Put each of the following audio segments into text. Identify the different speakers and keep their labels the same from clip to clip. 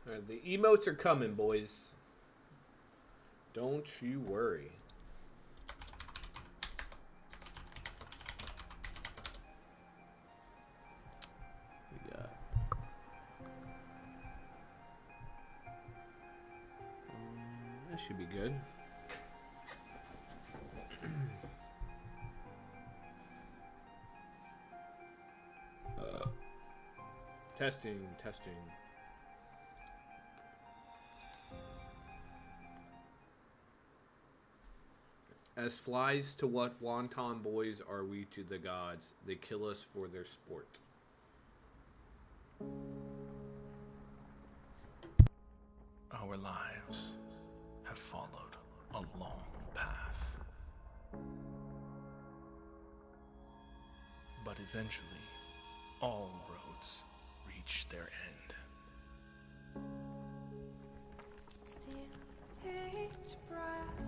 Speaker 1: Alright, the emotes are coming, boys. Don't you worry. We got that should be good. Testing, testing. As flies to what wanton boys are we to the gods? They kill us for their sport.
Speaker 2: Our lives have followed a long path. But eventually, all roads reach their end.
Speaker 3: Still each breath.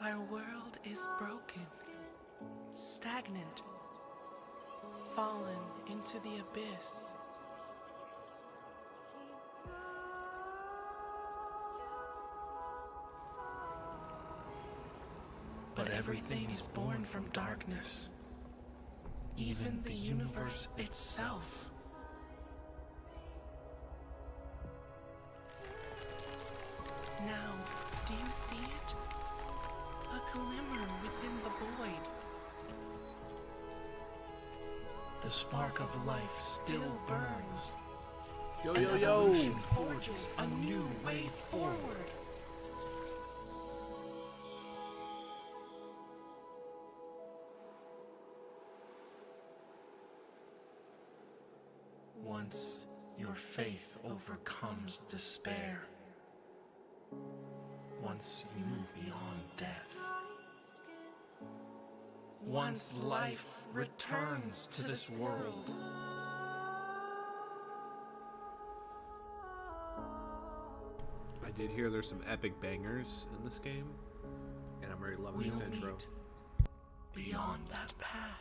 Speaker 4: Our world is broken, stagnant, fallen into the abyss. But everything is born from darkness, even the universe itself. Now, do you see it? A glimmer within the void. The spark of life still burns.
Speaker 1: Yo,
Speaker 4: and
Speaker 1: yo, yo!
Speaker 4: evolution forges a new way forward. Once your faith overcomes despair, once you move beyond death, once life returns to this world,
Speaker 1: I did hear there's some epic bangers in this game, and I'm already loving this
Speaker 4: we'll
Speaker 1: intro.
Speaker 4: meet beyond that path.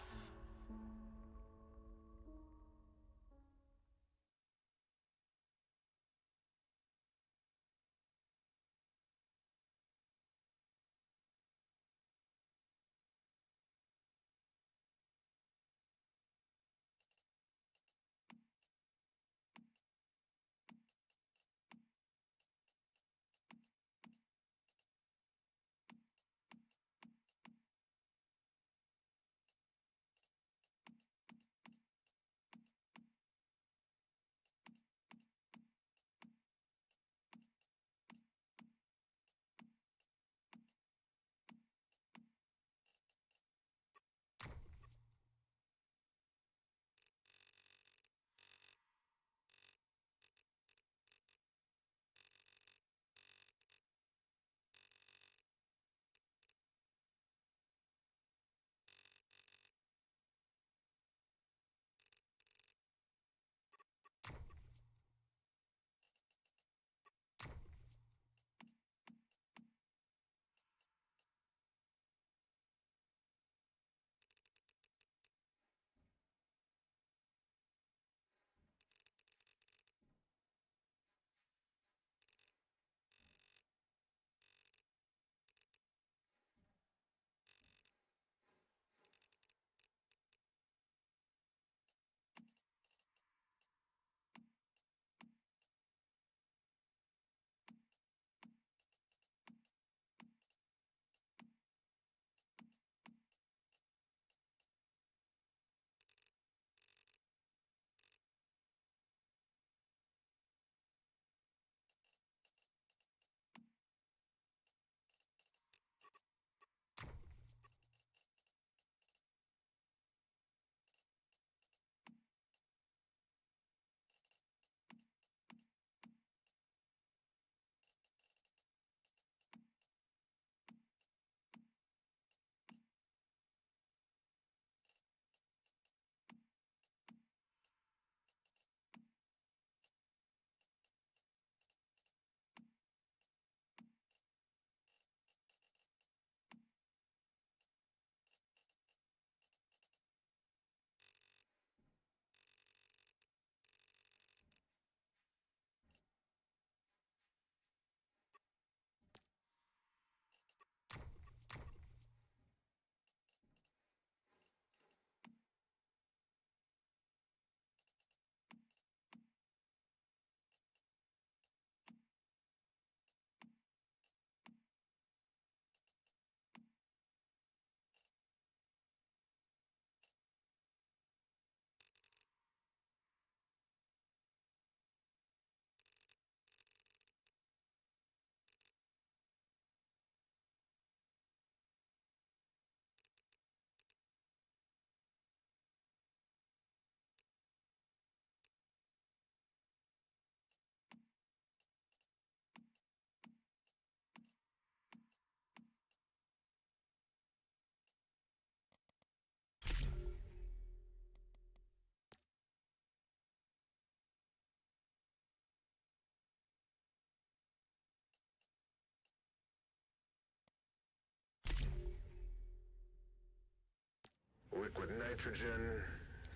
Speaker 5: liquid nitrogen,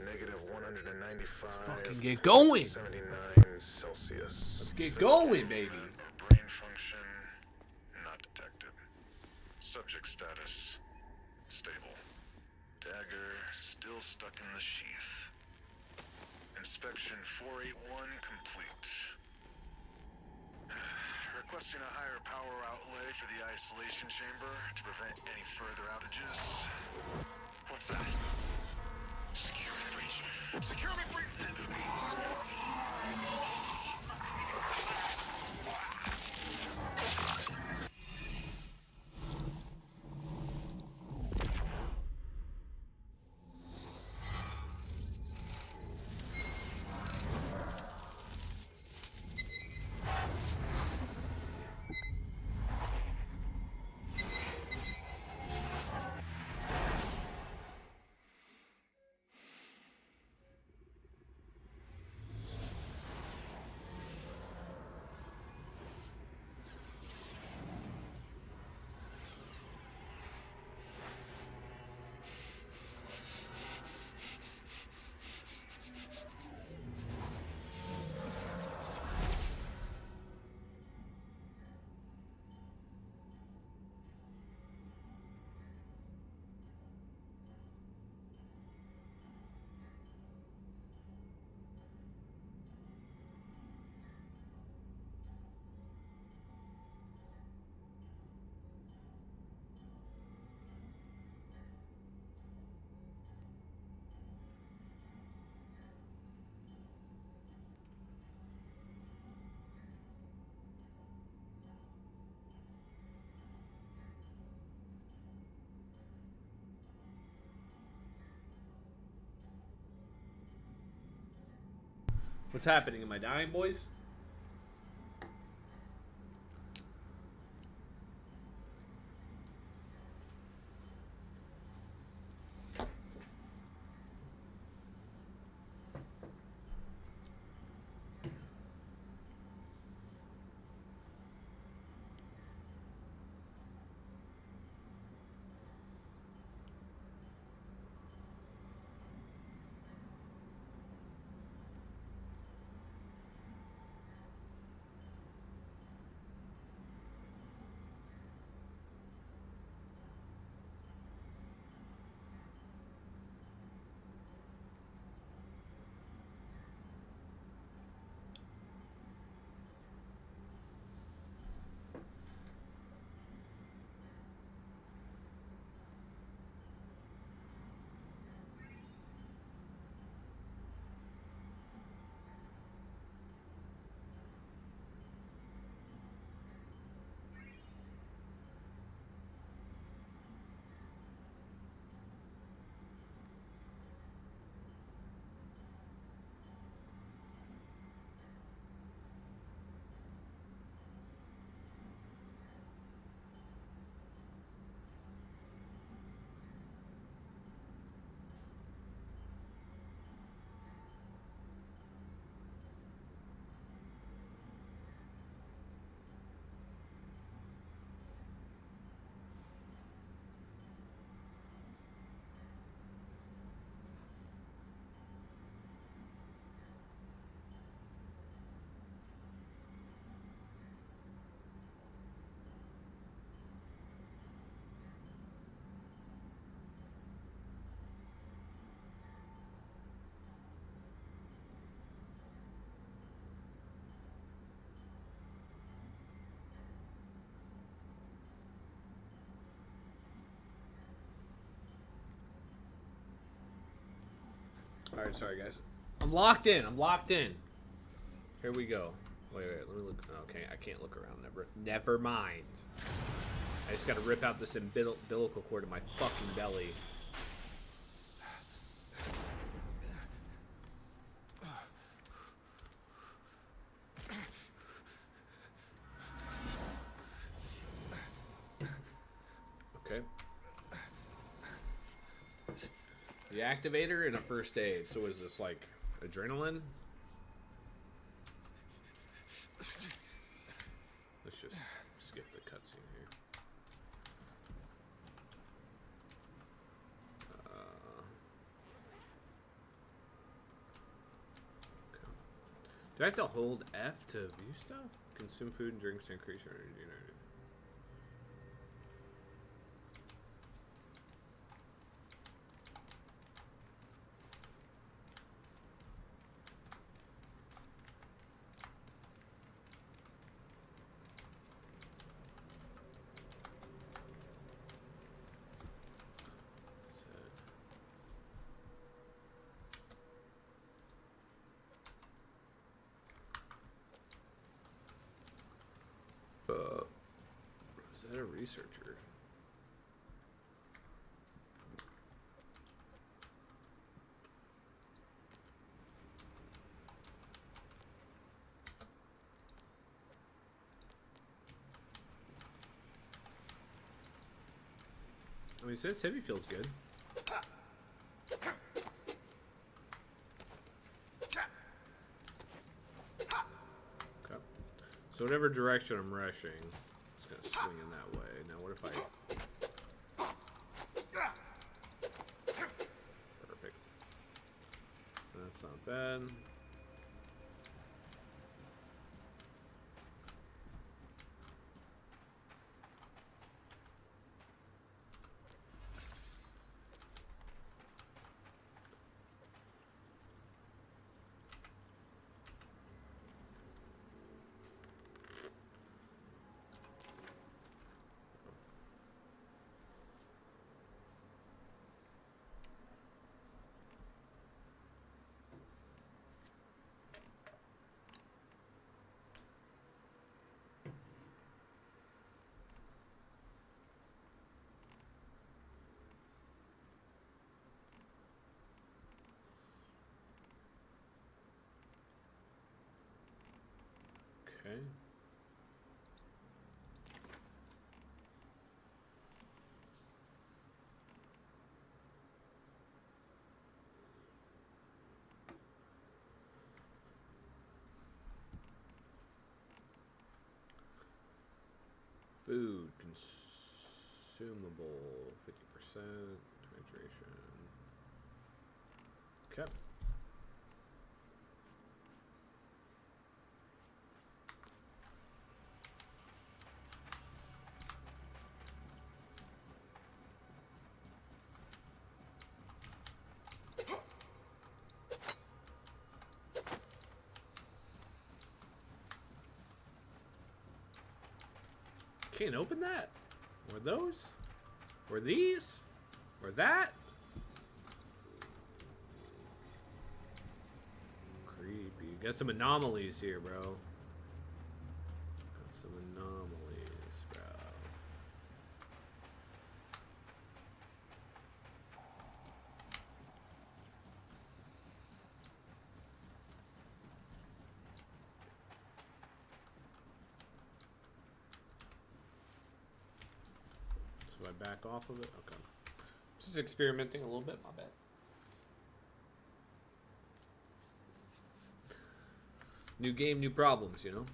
Speaker 5: negative 195.
Speaker 1: Fucking get going.
Speaker 5: 79 Celsius.
Speaker 1: Let's get going, baby.
Speaker 5: Brain function not detected. Subject status stable. Dagger still stuck in the sheath. Inspection 481 complete. Requesting a higher power outlay for the isolation chamber to prevent any further outages. What's that? Security breach. Security breach!
Speaker 1: What's happening? Am I dying, boys? Alright, sorry guys. I'm locked in. I'm locked in. Here we go. Wait, let me look. Okay, I can't look around. Never mind. I just gotta rip out this umbilical cord in my fucking belly. Okay. The activator and a first aid. So is this like adrenaline? Let's just skip the cutscene here. Do I have to hold F to view stuff? Consume food and drinks to increase your energy. Is that a researcher? I mean, it says heavy feels good. Okay. So whatever direction I'm rushing, it's gonna swing in that way. Now what if I... Perfect. That's not bad. Okay. Food consumable 50% hydration. Okay. Can't open that? Or those? Or these? Or that? Creepy. Got some anomalies here, bro. Got some anomalies, bro. So I back off of it? Okay. Just experimenting a little bit, my bad. New game, new problems, you know?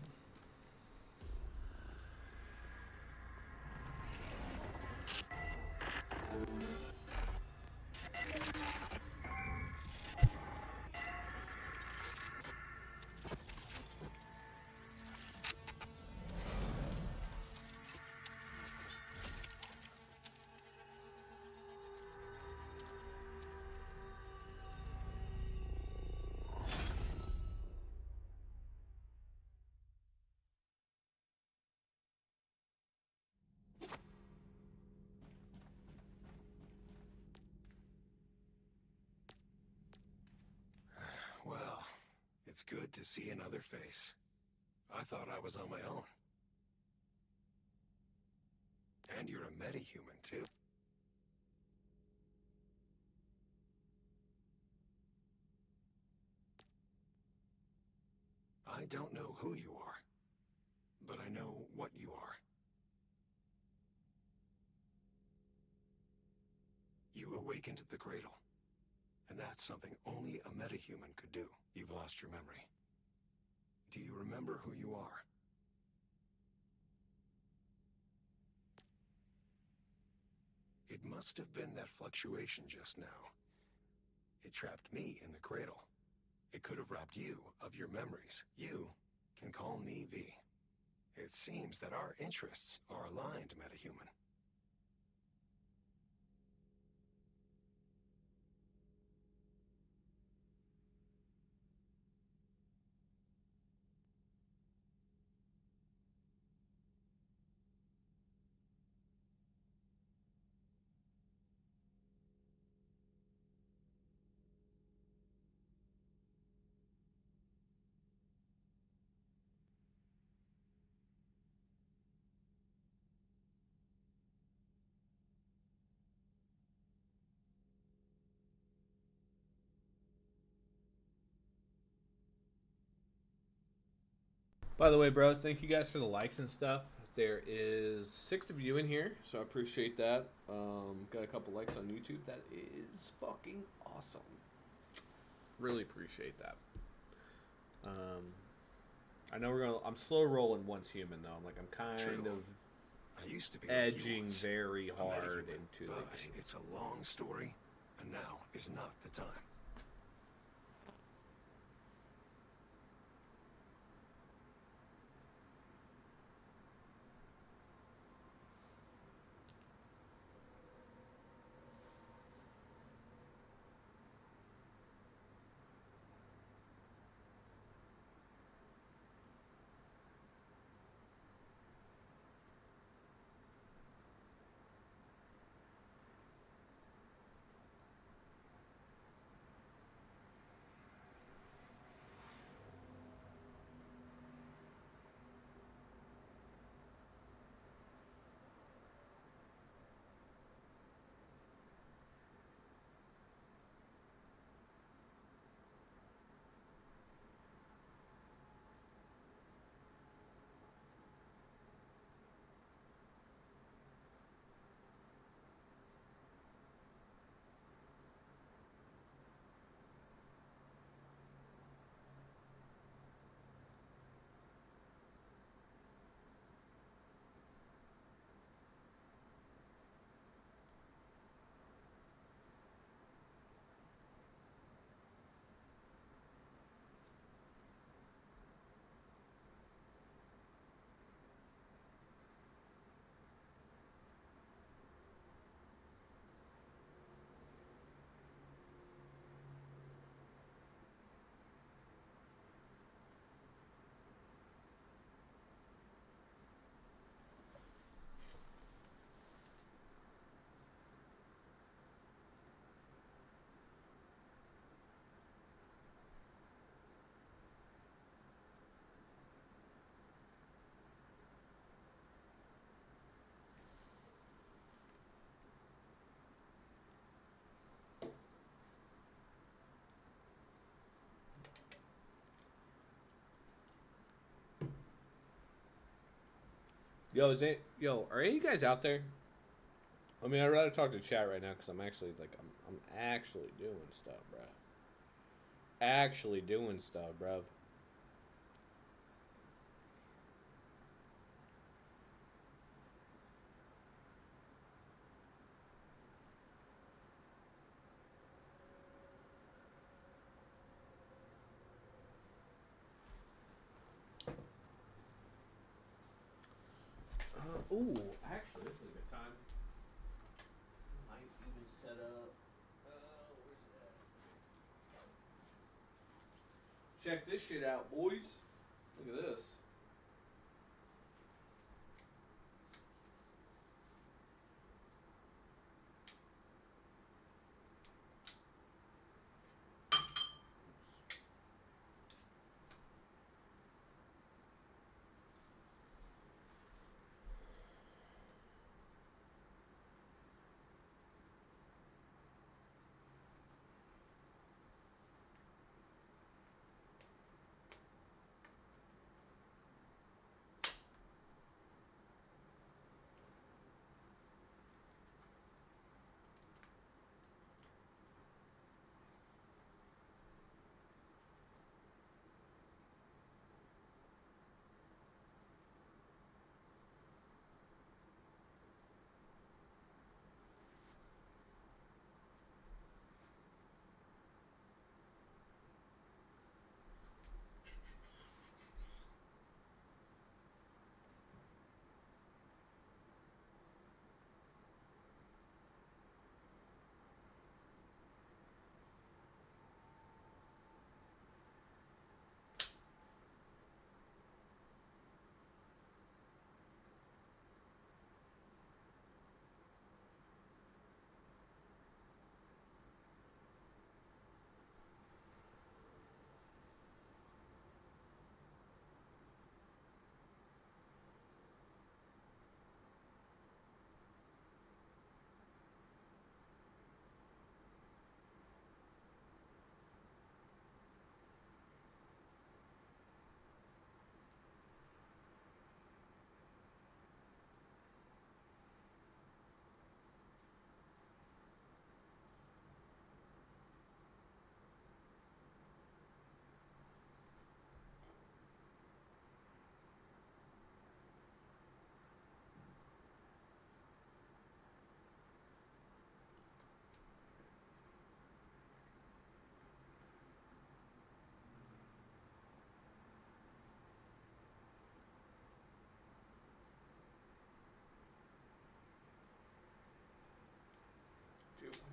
Speaker 6: Well, it's good to see another face. I thought I was on my own. And you're a metahuman, too. I don't know who you are, but I know what you are. You awakened the cradle. And that's something only a metahuman could do. You've lost your memory. Do you remember who you are? It must have been that fluctuation just now. It trapped me in the cradle. It could have robbed you of your memories. You can call me V. It seems that our interests are aligned, metahuman.
Speaker 1: By the way, bros, thank you guys for the likes and stuff. There is 6 of you in here, so I appreciate that. Got a couple likes on YouTube. That is fucking awesome. Really appreciate that. I know I'm slow rolling once human though. I'm kind
Speaker 6: True.
Speaker 1: of
Speaker 6: I used to be like you
Speaker 1: edging
Speaker 6: once,
Speaker 1: very
Speaker 6: a
Speaker 1: hard
Speaker 6: metahuman,
Speaker 1: into
Speaker 6: but
Speaker 1: the game.
Speaker 6: it's a long story, and now is not the time.
Speaker 1: Yo, are any of you guys out there? I mean, I'd rather talk to chat right now because I'm actually I'm actually doing stuff, bro. Actually doing stuff, bro. Ooh, actually, this is a good time. Might even set up. Where's it at? Check this shit out, boys. Look at this.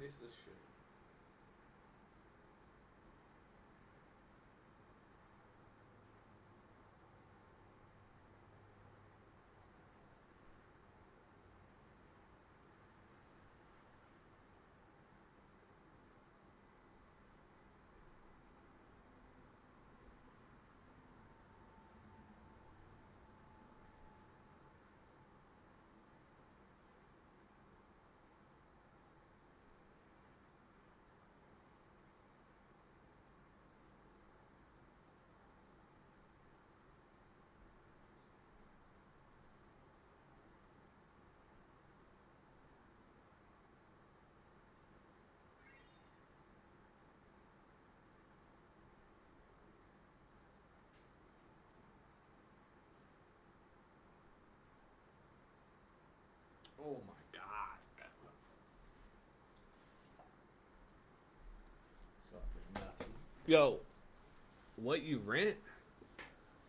Speaker 1: taste this shit. Oh my god. So for nothing. Yo, what you rent?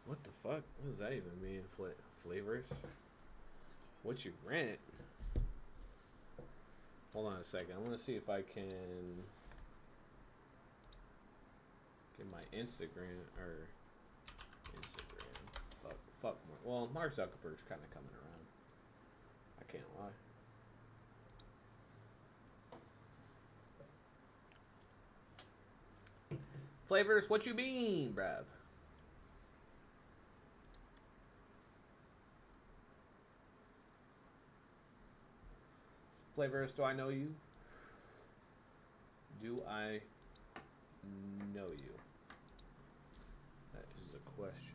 Speaker 1: What the fuck? What does that even mean? Flavors? What you rent? Hold on a second. I want to see if I can get my Instagram or Instagram. Fuck more. Well, Mark Zuckerberg's kind of coming around. I can't lie. Flavors, what you mean, bruv? Flavors, do I know you? Do I know you? That is the question.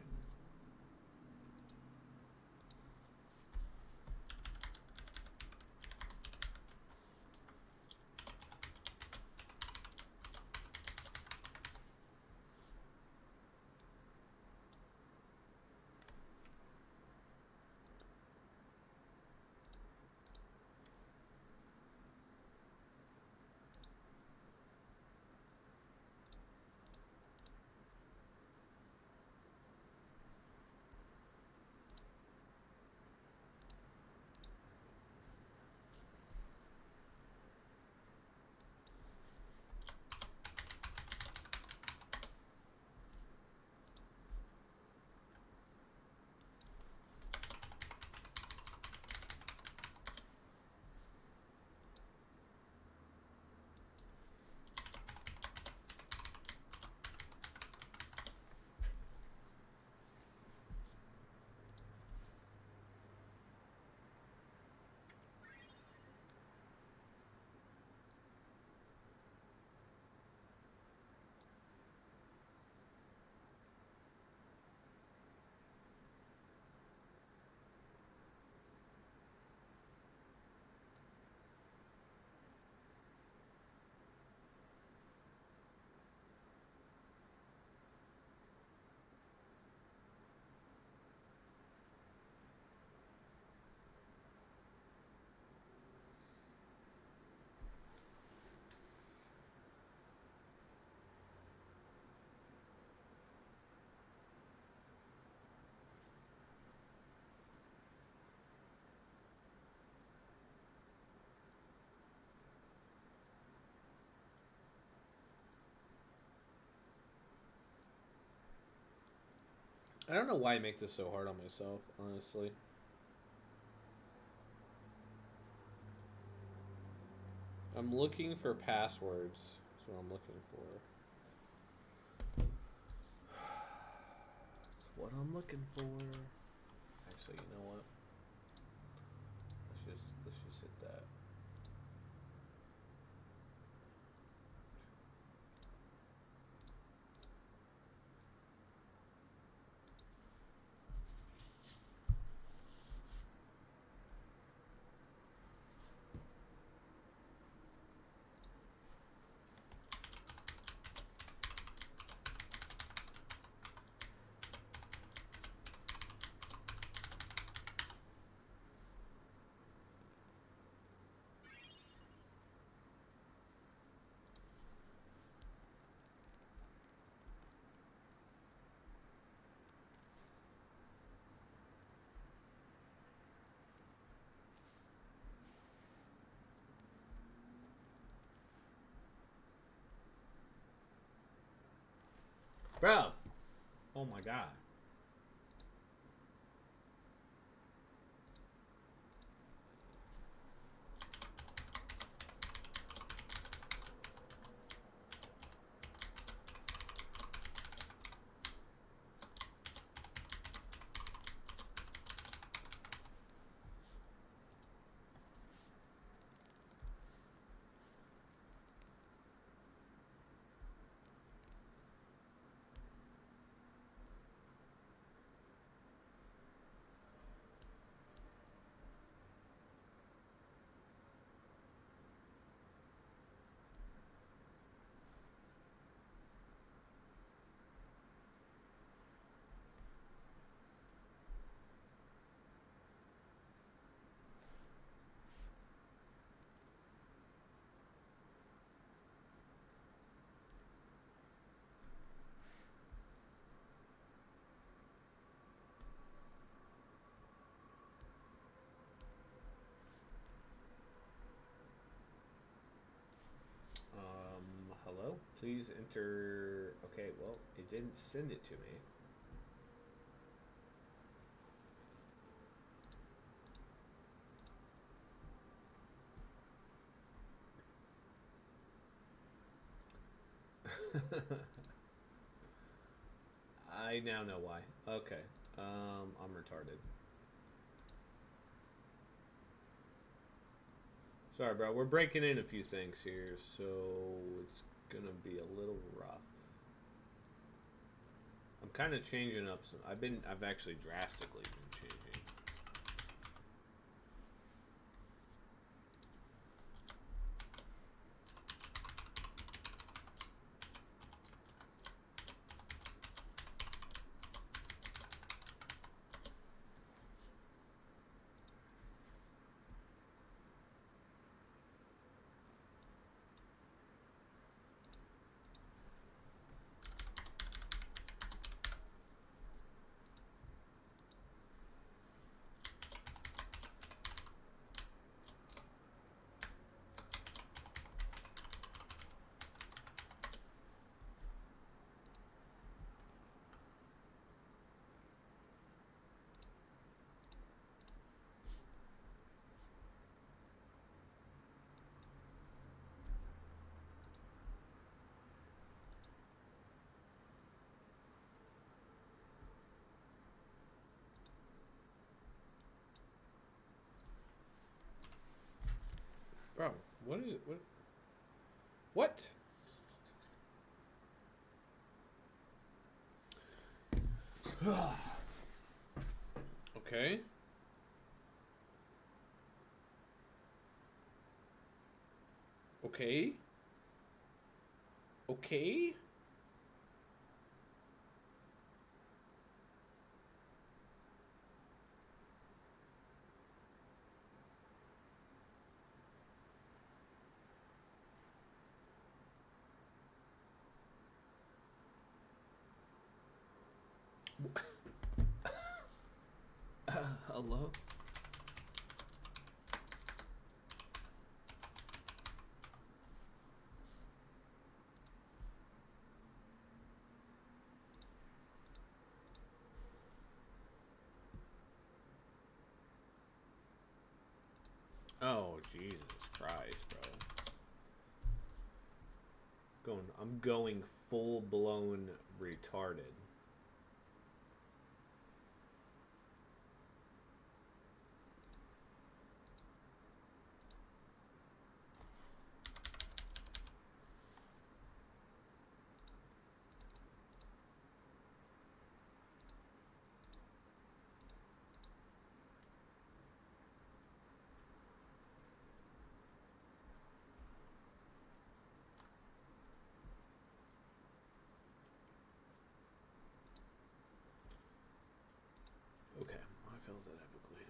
Speaker 1: I don't know why I make this so hard on myself, honestly. I'm looking for passwords. That's what I'm looking for. That's what I'm looking for. Actually, you know what? Let's just hit that. Bro. Oh my god. Hello? Please enter. Okay, well, it didn't send it to me. I now know why. Okay. I'm retarded. Sorry, bro. We're breaking in a few things here, so it's gonna be a little rough. I'm kind of changing up some. I've actually drastically been changing. Bro, what is it? What? Okay. Okay. Okay. Hello? Oh, Jesus Christ, bro. I'm going full blown retarded. Okay, I felt that epically.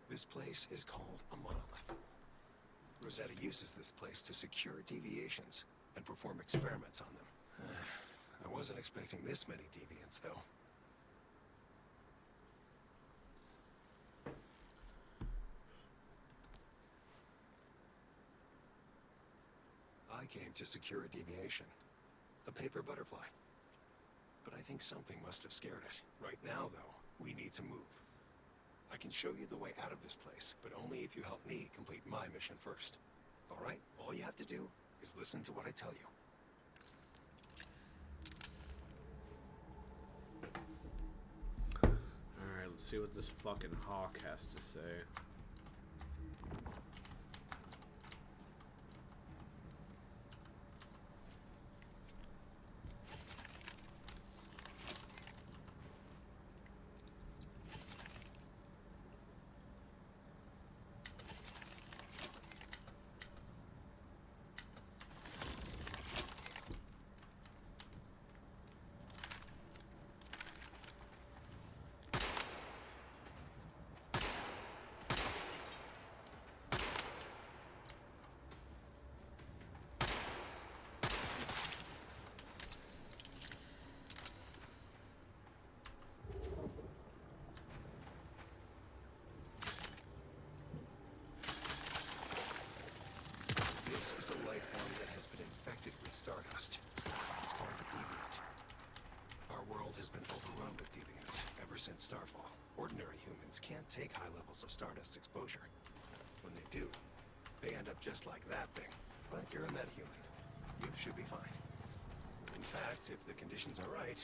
Speaker 6: This place is called a monolith. Rosetta uses this place to secure deviations and perform experiments on them. I wasn't expecting this many deviants, though. I came to secure a deviation. A paper butterfly. But I think something must have scared it. Right now, though, we need to move. I can show you the way out of this place, but only if you help me complete my mission first. All right? All you have to do is listen to what I tell you.
Speaker 1: Alright, let's see what this fucking hawk has to say.
Speaker 6: This is a life form that has been infected with stardust. It's called a deviant. Our world has been overrun with deviants ever since Starfall. Ordinary humans can't take high levels of stardust exposure. When they do, they end up just like that thing. But you're a metahuman. You should be fine. In fact, if the conditions are right,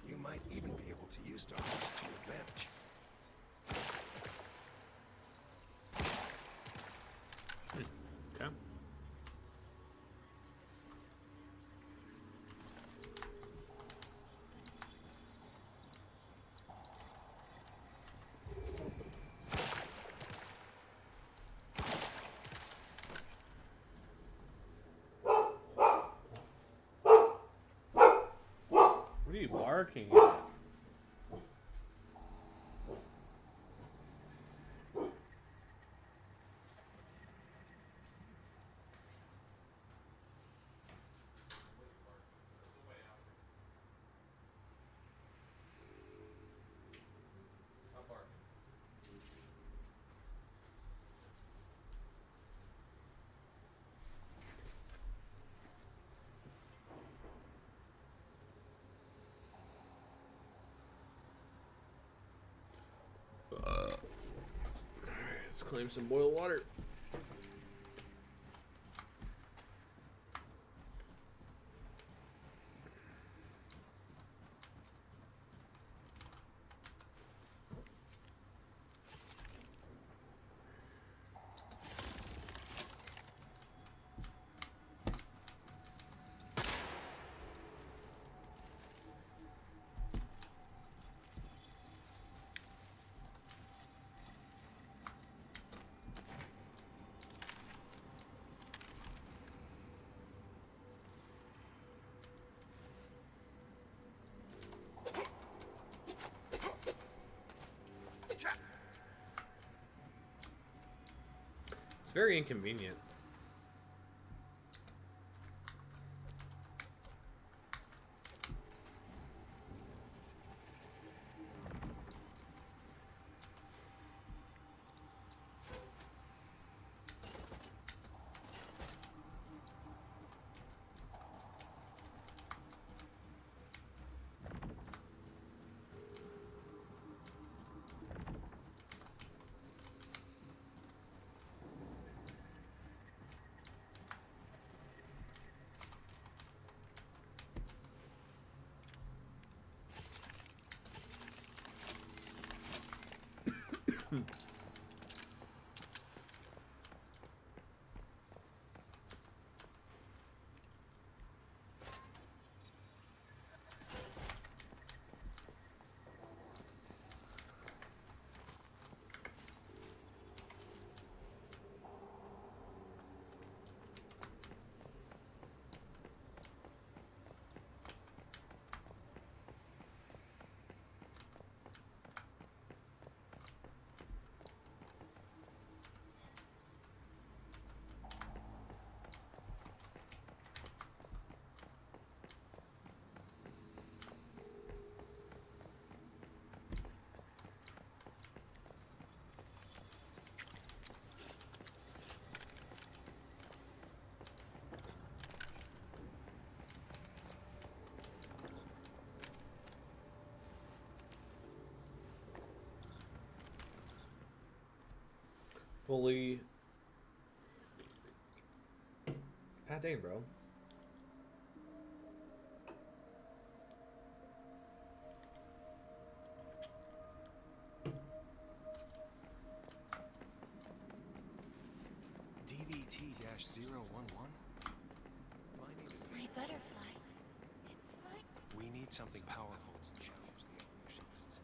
Speaker 6: you might even be able to use stardust to your advantage.
Speaker 1: Okay. What are you barking at? Let's claim some boiled water. It's very inconvenient. fully. God dang, bro.
Speaker 6: DVT-011? My name is...
Speaker 7: My butterfly. It's fine.
Speaker 6: We need something powerful to challenge the evolutionists.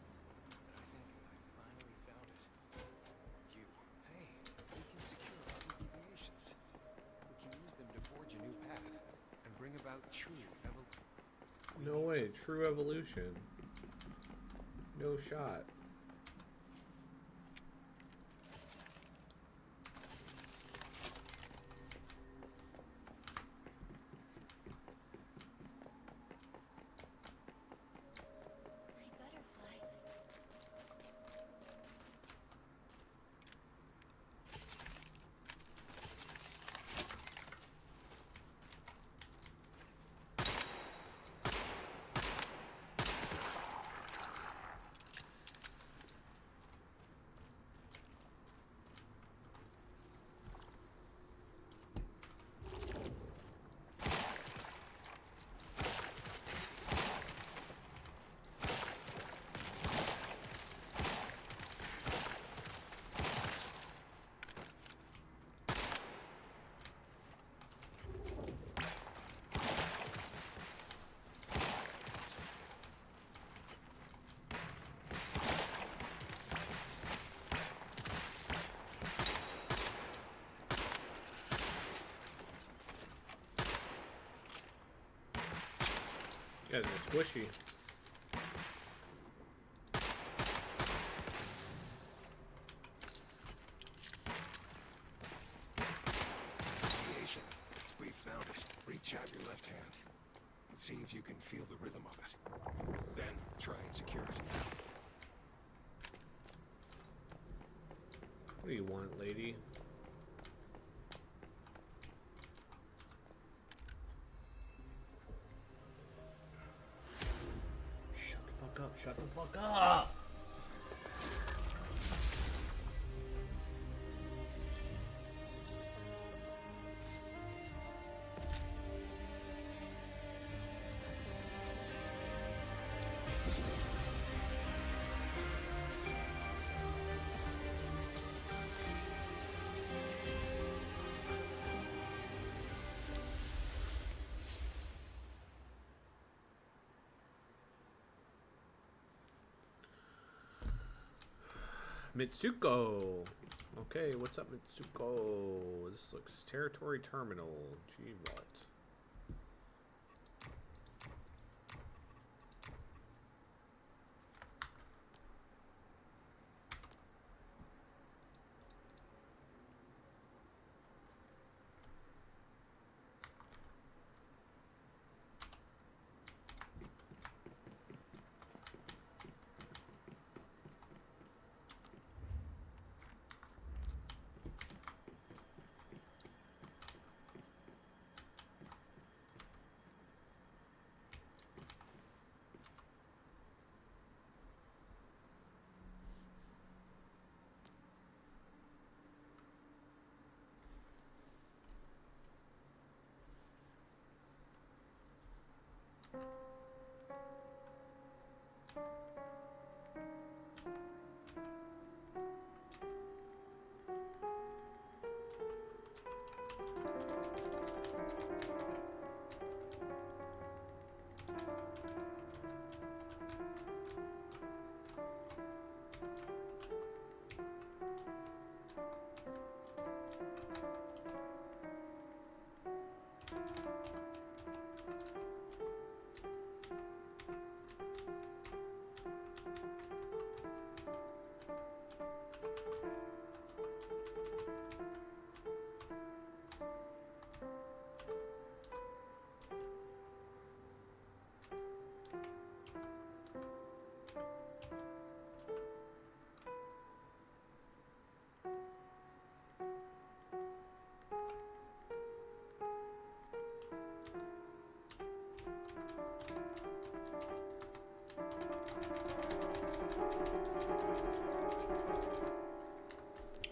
Speaker 6: But I think I finally found it. You. Hey, we can secure other deviations. We can use them to forge a new path and bring about true evolution.
Speaker 1: No way, true evolution. No shot.
Speaker 7: My butterfly.
Speaker 1: You guys are squishy.
Speaker 6: Deviation. We found it. Reach out your left hand and see if you can feel the rhythm of it. Then try and secure it.
Speaker 1: What do you want, lady? Shut the fuck up, shut the fuck up! Mitsuko. Okay, what's up, Mitsuko? This looks territory terminal. G vault.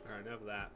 Speaker 1: Alright, enough of that.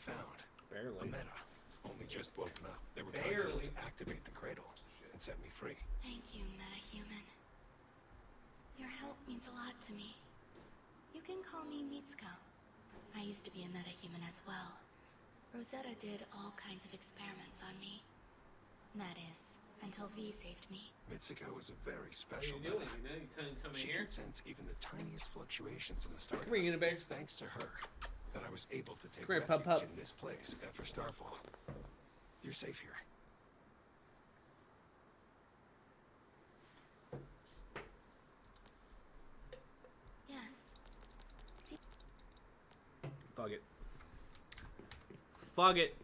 Speaker 6: found. A
Speaker 1: Barely.
Speaker 6: meta. Only just woken up. They were
Speaker 1: Barely.
Speaker 6: going to activate the cradle and set me free.
Speaker 7: Thank you, metahuman. Your help means a lot to me. You can call me Mitsuko. I used to be a metahuman as well. Rosetta did all kinds of experiments on me. That is, until V saved me.
Speaker 6: Mitsuko is a very
Speaker 1: What are
Speaker 6: special
Speaker 1: you doing?
Speaker 6: meta.
Speaker 1: You know, you couldn't come in
Speaker 6: She
Speaker 1: here.
Speaker 6: can sense even the tiniest fluctuations in the stardust.
Speaker 1: Come here, Unibear.
Speaker 6: It's thanks to her that I was able to take
Speaker 1: Come here,
Speaker 6: refuge
Speaker 1: Pup.
Speaker 6: in this place after Starfall. You're safe here.
Speaker 7: Yes. See,
Speaker 1: Fuck it. Fuck it.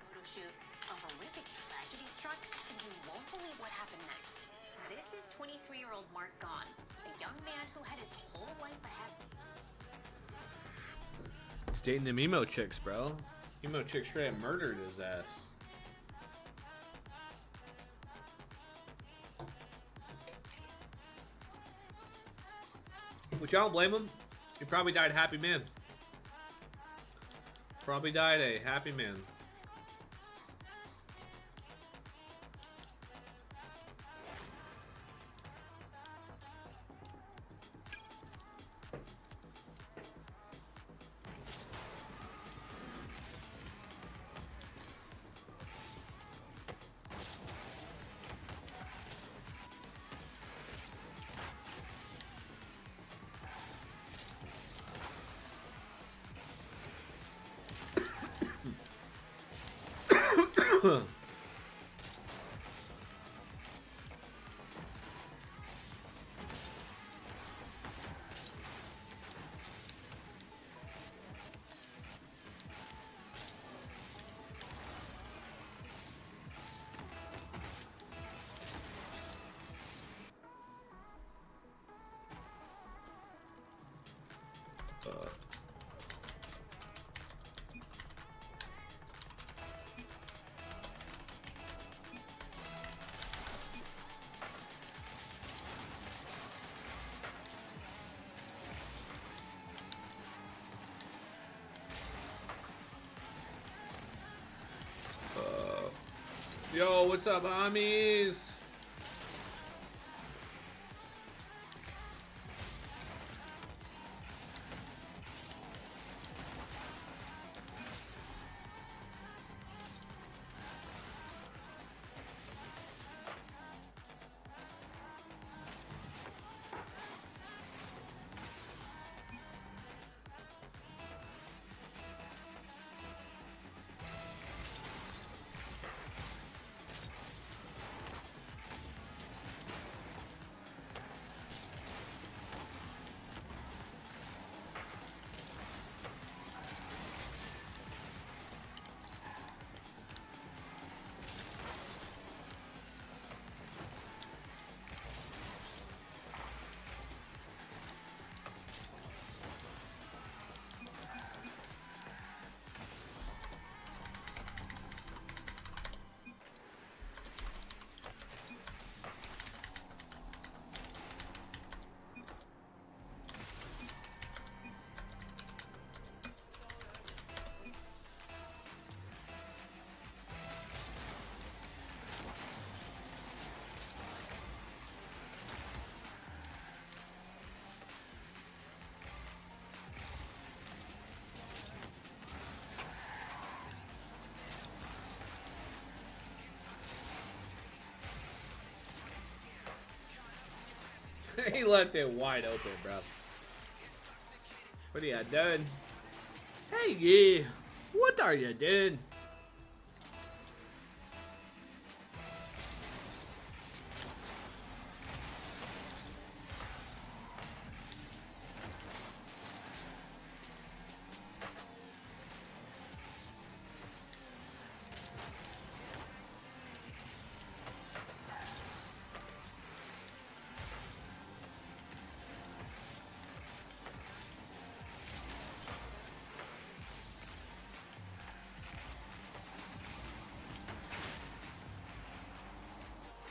Speaker 8: Photo shoot. A horrific tragedy struck, and you won't believe what happened next. This is 23-year-old Mark Gone, a young man who had his whole life ahead.
Speaker 1: He's dating them emo chicks, bro. Emo chicks straight up murdered his ass. Which I don't blame him. He probably died a happy man. Probably died a happy man. Yo, what's up, homies? He left it wide open, bro. What are you doing? Hey, yeah. What are you doing?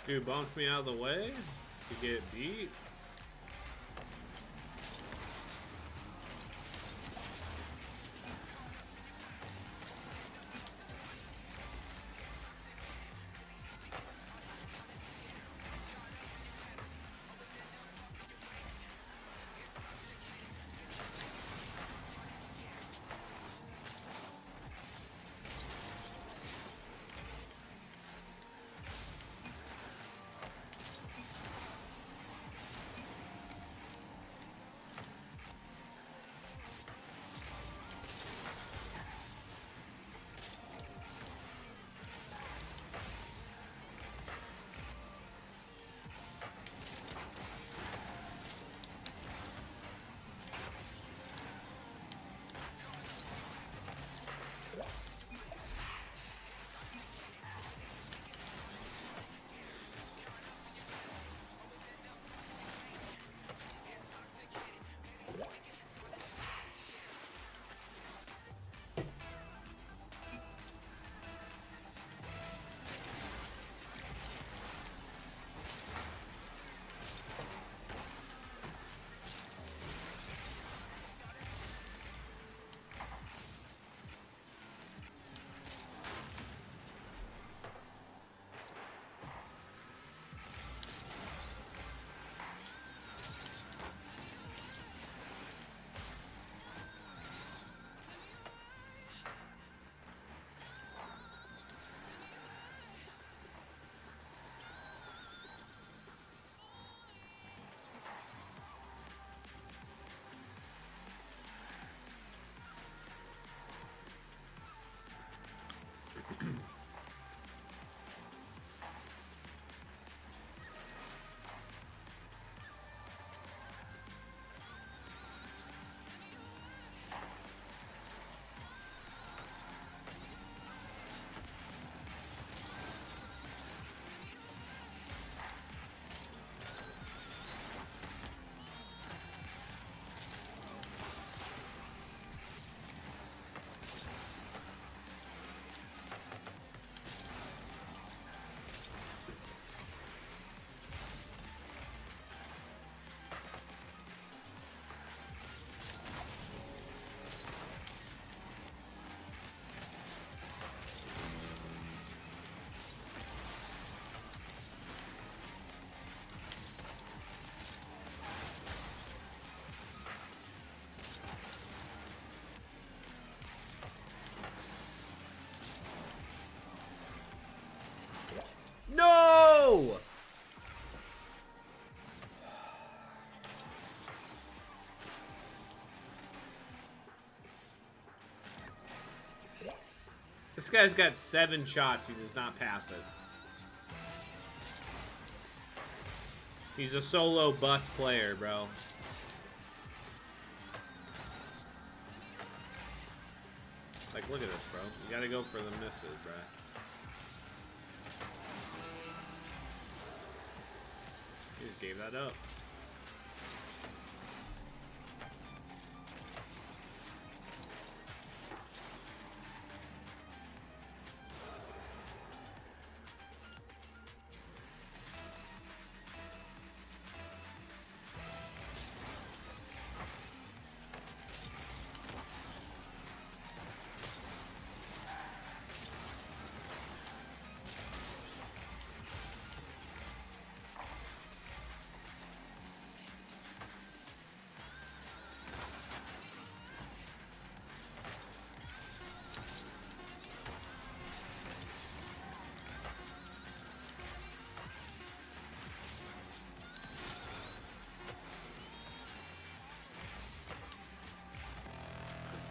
Speaker 1: Dude bumped me out of the way to get beat. No! This guy's got 7 shots. He does not pass it. He's a solo bus player, bro. Like, look at this, bro. You gotta go for the misses, right? He just gave that up.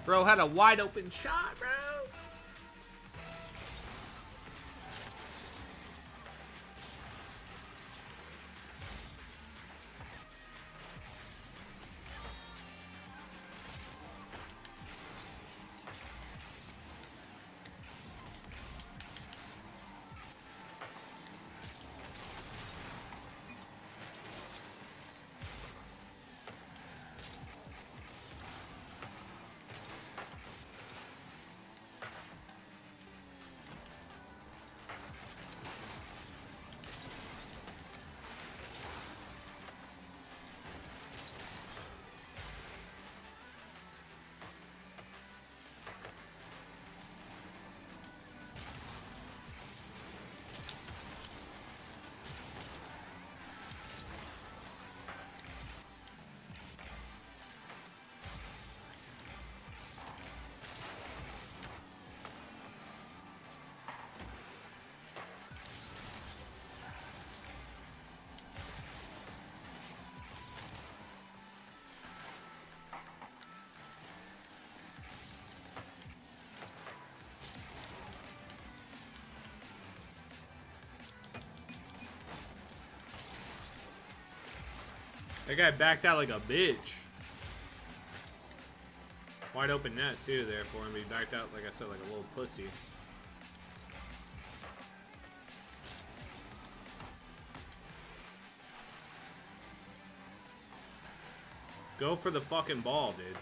Speaker 1: Bro had a wide open shot, bro. That guy backed out like a bitch. Wide open net too there for him. He backed out, like I said, like a little pussy. Go for the fucking ball, dude.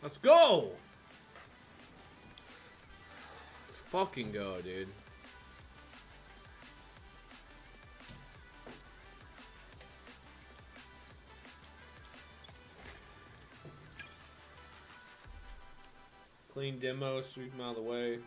Speaker 1: Let's go! Let's fucking go, dude. Clean demo, sweep him out of the way.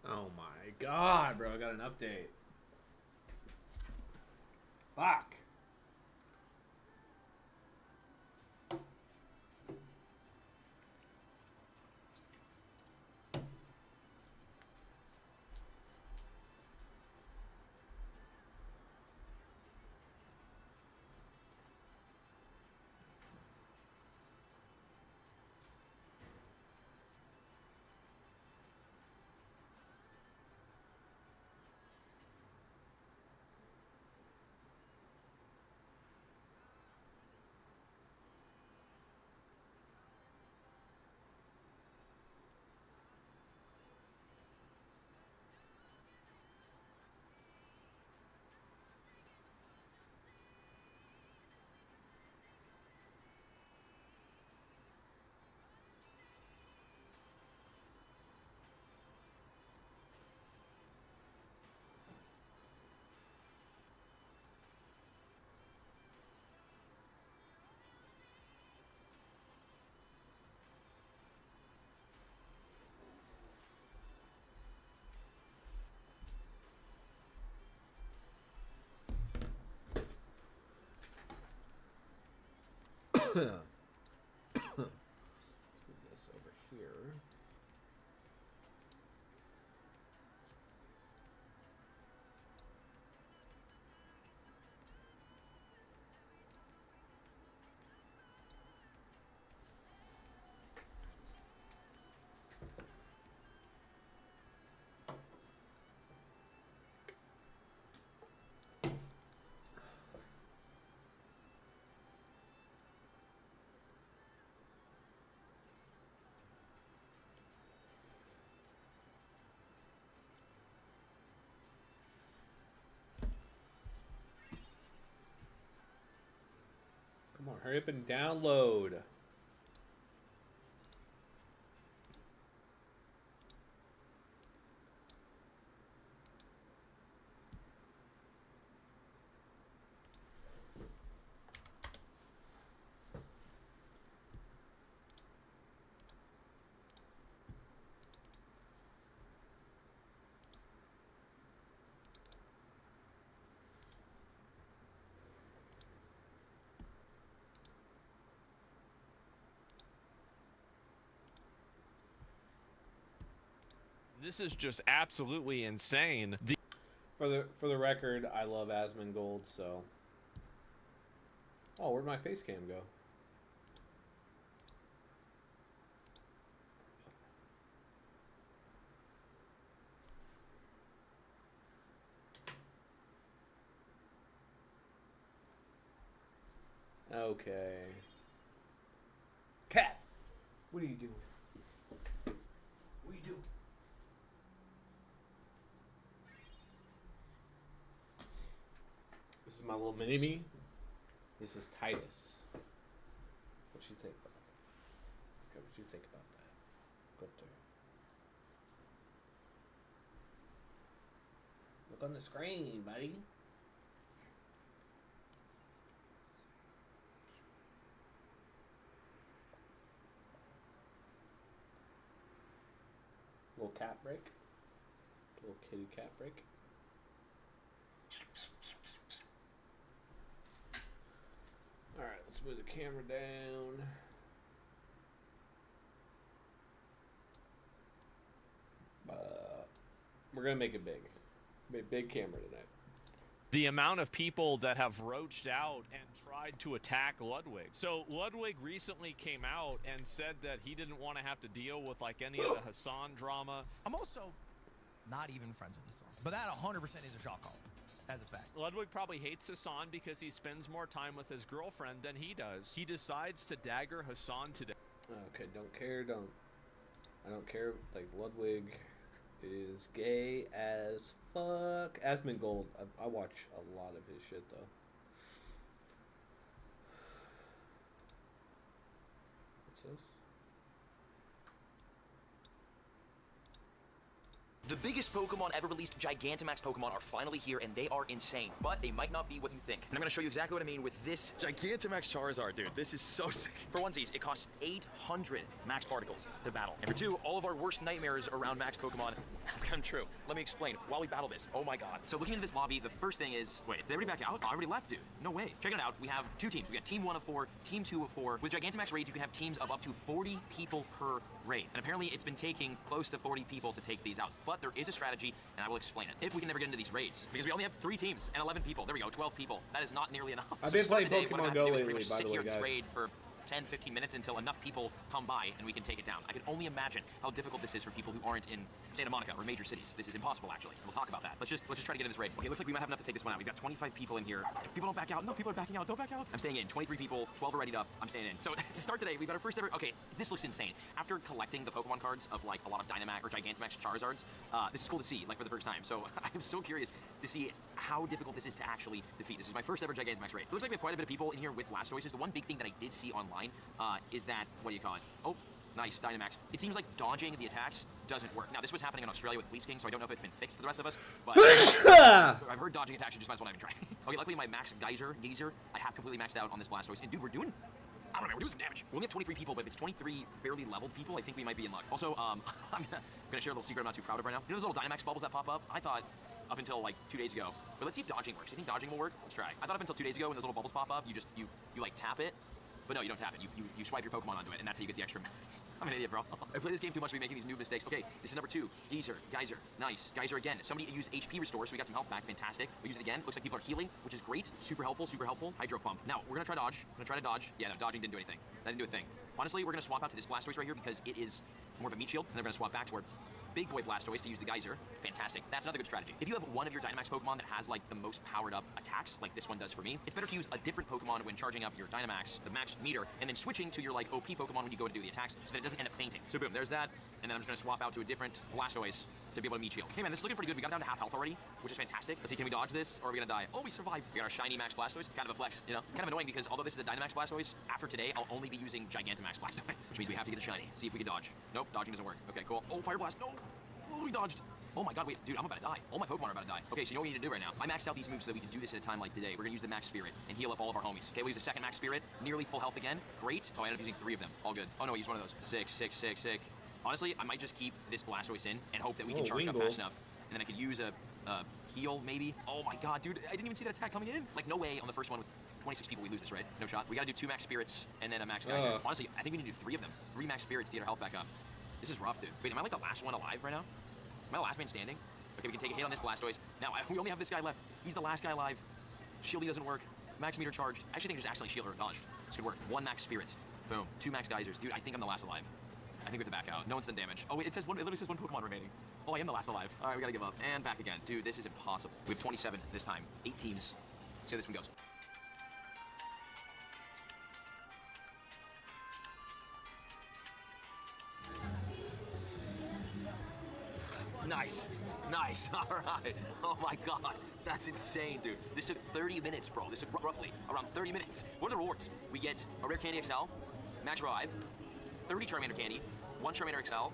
Speaker 1: Oh my god, bro, I got an update. Fuck. Let's put this over here. Come on, hurry up and download.
Speaker 9: This is just absolutely insane.
Speaker 1: For the record, I love Asmongold, so. Oh, where'd my face cam go? Okay. Cat! What are you doing? What are you doing? This is my little mini-me. This is Titus. What you think about that? Okay, what you think about that? Go up there. Look on the screen, buddy. Little cat break. Little kitty cat break. Alright, let's move the camera down. We're gonna make it big. Big camera tonight.
Speaker 9: The amount of people that have roached out and tried to attack Ludwig. So Ludwig recently came out and said that he didn't want to have to deal with like any of the Hassan drama.
Speaker 10: I'm also not even friends with Hassan, but that 100% is a shot call, as a fact.
Speaker 9: Ludwig probably hates Hassan because he spends more time with his girlfriend than he does. He decides to dagger Hassan today.
Speaker 1: Okay, I don't care. Like, Ludwig is gay as fuck. Asmongold, I watch a lot of his shit though. What's this?
Speaker 11: The biggest Pokemon ever released, Gigantamax Pokemon, are finally here, and they are insane, but they might not be what you think. And I'm gonna show you exactly what I mean with this Gigantamax Charizard, dude. This is so sick. For onesies, it costs 800 max particles to battle. And for two, all of our worst nightmares around max Pokemon have come true. Let me explain while we battle this. Oh my god. So looking into this lobby, the first thing is, wait, did everybody back out? Oh, I already left, dude. No way. Check it out. We have two teams. We got team 1 of 4, team 2 of 4. With Gigantamax raids, you can have teams of up to 40 people per raid. And apparently it's been taking close to 40 people to take these out. But there is a strategy, and I will explain it. If we can never get into these raids, because we only have 3 teams and 11 people. There we go, 12 people. That is not nearly enough.
Speaker 1: I've been playing Pokemon Go lately, by
Speaker 11: sit
Speaker 1: the
Speaker 11: here
Speaker 1: way,
Speaker 11: in this
Speaker 1: guys.
Speaker 11: raid for 10, 15 minutes until enough people come by and we can take it down. I can only imagine how difficult this is for people who aren't in Santa Monica or major cities. This is impossible, actually. We'll talk about that. Let's just try to get in this raid. Okay, looks like we might have enough to take this one out. We've got 25 people in here. If people don't back out, no, people are backing out. Don't back out. I'm staying in. 23 people, 12 are readied up. I'm staying in. So to start today, we've got our first ever. Okay, this looks insane. After collecting the Pokemon cards of like a lot of Dynamax or Gigantamax Charizards, this is cool to see, like for the first time. So I'm so curious to see how difficult this is to actually defeat. This is my first ever Gigantamax raid. It looks like we have quite a bit of people in here with Blastoises. The one big thing that I did see online is that, what do you call it? Oh, nice, Dynamax. It seems like dodging the attacks doesn't work. Now, this was happening in Australia with Fleece King, so I don't know if it's been fixed for the rest of us, but I've heard dodging attacks, you just might as well not even try. Okay, luckily my max Geyser, I have completely maxed out on this Blastoise, and dude, we're doing, I don't know, we're doing some damage. We only have 23 people, but if it's 23 fairly leveled people, I think we might be in luck. Also, I'm gonna share a little secret I'm not too proud of right now. You know those little Dynamax bubbles that pop up? I thought, up until like 2 days ago, but let's see if dodging works. You think dodging will work? Let's try. I thought up until 2 days ago when those little bubbles pop up, you like tap it. But no, you don't tap it. You swipe your Pokemon onto it, and that's how you get the extra max. I'm an idiot, bro. I play this game too much to be making these new mistakes. Okay, this is number 2. Geyser. Nice. Geyser again. Somebody used HP Restore, so we got some health back. Fantastic. We use it again. Looks like people are healing, which is great. Super helpful. Hydro Pump. Now, we're gonna try dodge. Yeah, no, dodging didn't do anything. That didn't do a thing. Honestly, we're gonna swap out to this Blastoise right here because it is more of a meat shield, and they're gonna swap back to our big boy Blastoise to use the Geyser. Fantastic. That's another good strategy. If you have one of your Dynamax Pokemon that has like the most powered up attacks, like this one does for me, it's better to use a different Pokemon when charging up your Dynamax, the max meter, and then switching to your like OP Pokemon when you go to do the attacks so that it doesn't end up fainting. So boom, there's that, and then I'm just gonna swap out to a different Blastoise to be able to meat shield. Hey man, this is looking pretty good. We got down to half health already, which is fantastic. Let's see, can we dodge this or are we gonna die? Oh, we survived. We got our shiny Max Blastoise. Kind of a flex, you know? Kind of annoying because although this is a Dynamax Blastoise, after today, I'll only be using Gigantamax Blastoise, which means we have to get the shiny. See if we can dodge. Nope, dodging doesn't work. Okay, cool. Oh, Fire Blast, no. Oh, we dodged. Oh my god, wait, dude, I'm about to die. All my Pokemon are about to die. Okay, so you know what we need to do right now? I maxed out these moves so that we can do this at a time like today. We're gonna use the Max Spirit and heal up all of our homies. Okay, we'll use a second Max Spirit, nearly full health again. Great. Oh, I ended up using 3 of them. All good. Oh no, I used one of those. Sick. Honestly, I might just keep this Blastoise in and hope that we can charge up fast enough. And then I could use a heal, maybe. Oh my god, dude, I didn't even see that attack coming in. Like, no way on the first one with 26 people we lose this, right? No shot. We gotta do 2 Max Spirits and then a Max Geyser. Honestly, I think we need to do 3 of them. 3 Max Spirits to get our health back up. This is rough, dude. Wait, am I like the last one alive right now? Am I the last man standing? Okay, we can take a hit on this Blastoise. Now, we only have this guy left. He's the last guy alive. Shieldy doesn't work. Max meter charged. I actually think I just accidentally shielded or dodged. This could work. 1 max spirits. Boom. 2 max geysers. Dude, I think I'm the last alive. I think we have to back out. No one's done damage. Oh, wait, it literally says 1 Pokemon remaining. Oh, I am the last alive. All right, we gotta give up. And back again. Dude, this is impossible. We have 27 this time. 8 teams. Let's see how this one goes. Nice. Nice. All right. Oh my god. That's insane, dude. This took 30 minutes, bro. This took roughly around 30 minutes. What are the rewards? We get a rare candy XL, max revive, 30 Charmander candy, 1 Charmander XL,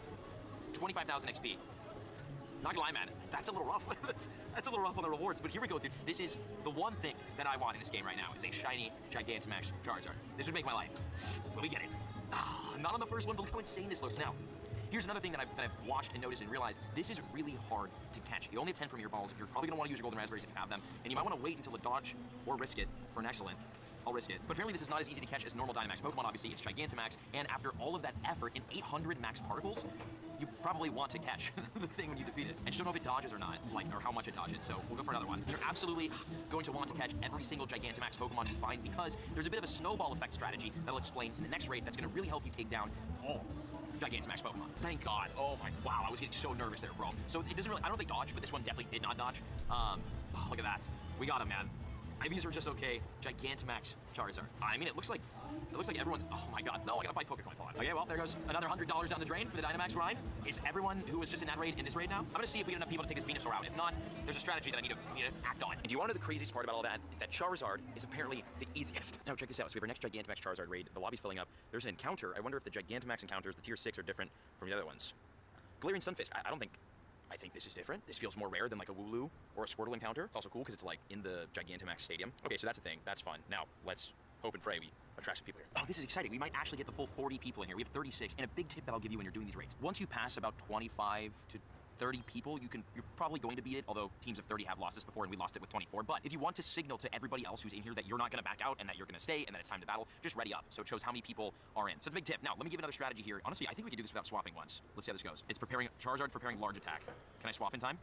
Speaker 11: 25,000 XP. Not gonna lie, man. That's a little rough. that's a little rough on the rewards. But here we go, dude. This is the one thing that I want in this game right now is a shiny Gigantamax Charizard. This would make my life. Will we get it? Not on the first one, but look how insane this looks now. Here's another thing that I've watched and noticed and realized. This is really hard to catch. You only have 10 Premier Balls. You're probably going to want to use your Golden Raspberries if you have them. And you might want to wait until a dodge or risk it for an excellent. I'll risk it. But apparently this is not as easy to catch as normal Dynamax Pokemon. Obviously, it's Gigantamax. And after all of that effort in 800 max particles, you probably want to catch the thing when you defeat it. And just don't know if it dodges or not, or how much it dodges. So we'll go for another one. You're absolutely going to want to catch every single Gigantamax Pokemon you find because there's a bit of a snowball effect strategy that I'll explain in the next raid that's going to really help you take down all Gigantamax Pokemon. Thank God. Oh my, wow, I was getting so nervous there, bro. So it doesn't really, I don't think dodge, but this one definitely did not dodge. Look at that. We got him, man. IVs are just okay. Gigantamax Charizard. I mean, it looks like everyone's, oh my god, no, I gotta buy Pokecoins a lot. Okay, well, there goes another $100 down the drain for the Dynamax grind. Is everyone who was just in that raid in this raid now? I'm gonna see if we get enough people to take this Venusaur out. If not, there's a strategy that I need to act on. And do you want to know the craziest part about all that? Is that Charizard is apparently the easiest. Now check this out. So we have our next Gigantamax Charizard raid. The lobby's filling up. There's an encounter. I wonder if the Gigantamax encounters, the tier 6, are different from the other ones. Galarian Sunfisk. I think this is different. This feels more rare than like a Wooloo or a Squirtle encounter. It's also cool because it's like in the Gigantamax Stadium. Okay, so that's a thing. That's fun. Now, let's hope and pray we attract some people here. Oh, this is exciting. We might actually get the full 40 people in here. We have 36. And a big tip that I'll give you when you're doing these raids. Once you pass about 25 to 30 people, you're probably going to beat it, although teams of 30 have lost this before and we lost it with 24. But if you want to signal to everybody else who's in here that you're not going to back out and that you're going to stay and that it's time to battle, just ready up. So it shows how many people are in. So it's a big tip. Now, let me give another strategy here. Honestly, I think we can do this without swapping once. Let's see how this goes. It's Charizard preparing large attack. Can I swap in time?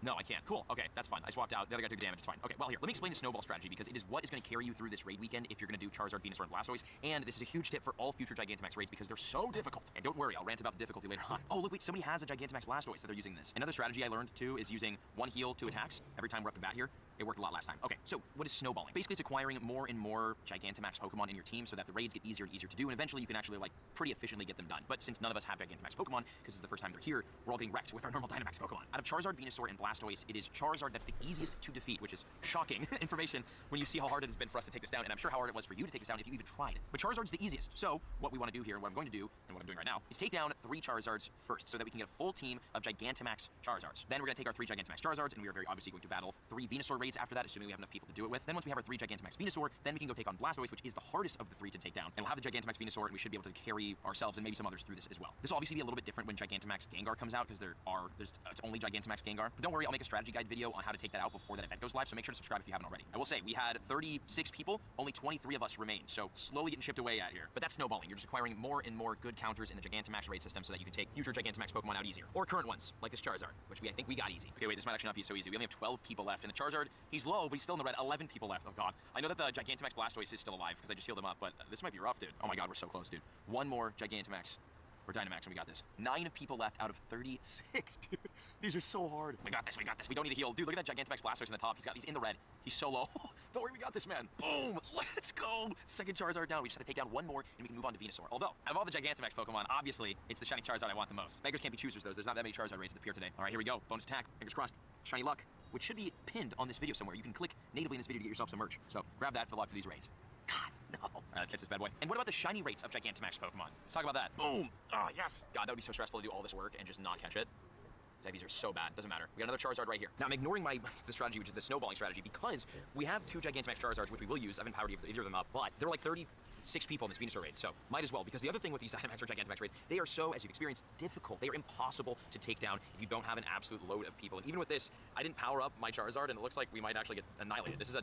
Speaker 11: No, I can't. Cool. Okay, that's fine. I swapped out. The other guy took damage. It's fine. Okay, well, here. Let me explain the snowball strategy because it is what is going to carry you through this raid weekend if you're going to do Charizard, Venusaur, and Blastoise. And this is a huge tip for all future Gigantamax raids because they're so difficult. And don't worry, I'll rant about the difficulty later on. Oh, look, wait. Somebody has a Gigantamax Blastoise, so they're using this. Another strategy I learned, too, is using 1 heal, 2 attacks every time we're up to bat here. It worked a lot last time. Okay, so what is snowballing? Basically, it's acquiring more and more Gigantamax Pokemon in your team so that the raids get easier and easier to do, and eventually you can actually, like, pretty efficiently get them done. But since none of us have Gigantamax Pokemon, because it's the first time they're here, we're all getting wrecked with our normal Dynamax Pokemon. Out of Charizard, Venusaur, and Blastoise, it is Charizard that's the easiest to defeat, which is shocking information when you see how hard it has been for us to take this down, and I'm sure how hard it was for you to take this down if you even tried. But Charizard's the easiest. So what we want to do here, and what I'm going to do, and what I'm doing right now, is take down 3 Charizards first, so that we can get a full team of Gigantamax Charizards. Then we're going to take our 3 Gigantamax Charizards, and we are very obviously going to battle 3 Venusaur raids after that, assuming we have enough people to do it with. Then once we have our 3 Gigantamax Venusaur, then we can go take on Blastoise, which is the hardest of the 3 to take down. And we'll have the Gigantamax Venusaur, and we should be able to carry ourselves and maybe some others through this as well. This will obviously be a little bit different when Gigantamax Gengar comes out, because it's only Gigantamax Gengar. But don't worry, I'll make a strategy guide video on how to take that out before that event goes live, so make sure to subscribe if you haven't already. I will say, we had 36 people, only 23 of us remain, so slowly getting chipped away at here. But that's snowballing. You're just acquiring more and more good counters in the Gigantamax raid system so that you can take future Gigantamax Pokemon out easier. Or current ones, like this Charizard, which I think we got easy. Okay, wait, this might actually not be so easy. We only have 12 people left, and the Charizard, he's low, but he's still in the red. 11 people left. Oh god. I know that the Gigantamax Blastoise is still alive because I just healed him up, but this might be rough, dude. Oh my god, we're so close, dude. One more Gigantamax or Dynamax, and we got this. 9 people left out of 36, dude. These are so hard. We got this, we got this. We don't need to heal. Dude, look at that Gigantamax Blastoise in the top. He's in the red. He's so low. Don't worry, we got this, man. Boom! Let's go! Second Charizard down. We just have to take down 1 more, and we can move on to Venusaur. Although, out of all the Gigantamax Pokemon, obviously, it's the shiny Charizard I want the most. Beggars can't be choosers, though. There's not that many Charizard raids that appear today. All right, here we go. Bonus attack. Fingers crossed. Shiny luck, which should be pinned on this video somewhere. You can click natively in this video to get yourself some merch. So, grab that for luck for these raids. God, no. All right, let's catch this bad boy. And what about the shiny rates of Gigantamax Pokemon? Let's talk about that. Boom! Oh, yes! God, that would be so stressful to do all this work and just not catch it. These are so bad. Doesn't matter. We got another Charizard right here. Now, I'm ignoring the strategy, which is the snowballing strategy, because we have 2 Gigantamax Charizards, which we will use. I haven't powered either of them up, but there are like 36 people in this Venusaur raid, so might as well, because the other thing with these Dynamax or Gigantamax raids, they are so, as you've experienced, difficult. They are impossible to take down if you don't have an absolute load of people. And even with this, I didn't power up my Charizard, and it looks like we might actually get annihilated. This is a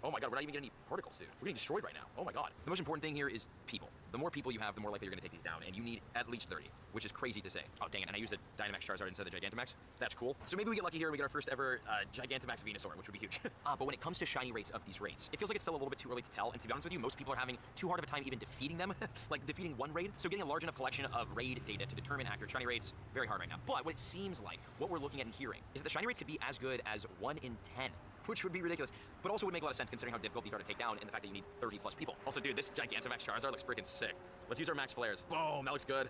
Speaker 11: Oh my god, we're not even getting any particles, dude. We're getting destroyed right now. Oh my god. The most important thing here is people. The more people you have, the more likely you're gonna take these down, and you need at least 30, which is crazy to say. Oh dang it, and I used a Dynamax Charizard instead of the Gigantamax. That's cool. So maybe we get lucky here and we get our first ever Gigantamax Venusaur, which would be huge. But when it comes to shiny rates of these raids, it feels like it's still a little bit too early to tell, and to be honest with you, most people are having too hard of a time even defeating them, like defeating one raid. So getting a large enough collection of raid data to determine accurate shiny rates, very hard right now. But what it seems like, what we're looking at and hearing, is that the shiny rates could be as good as 1 in 10. Which would be ridiculous, but also would make a lot of sense considering how difficult these are to take down and the fact that you need 30 plus people. Also, dude, this Gigantamax Charizard looks freaking sick. Let's use our max flares. Boom, that looks good.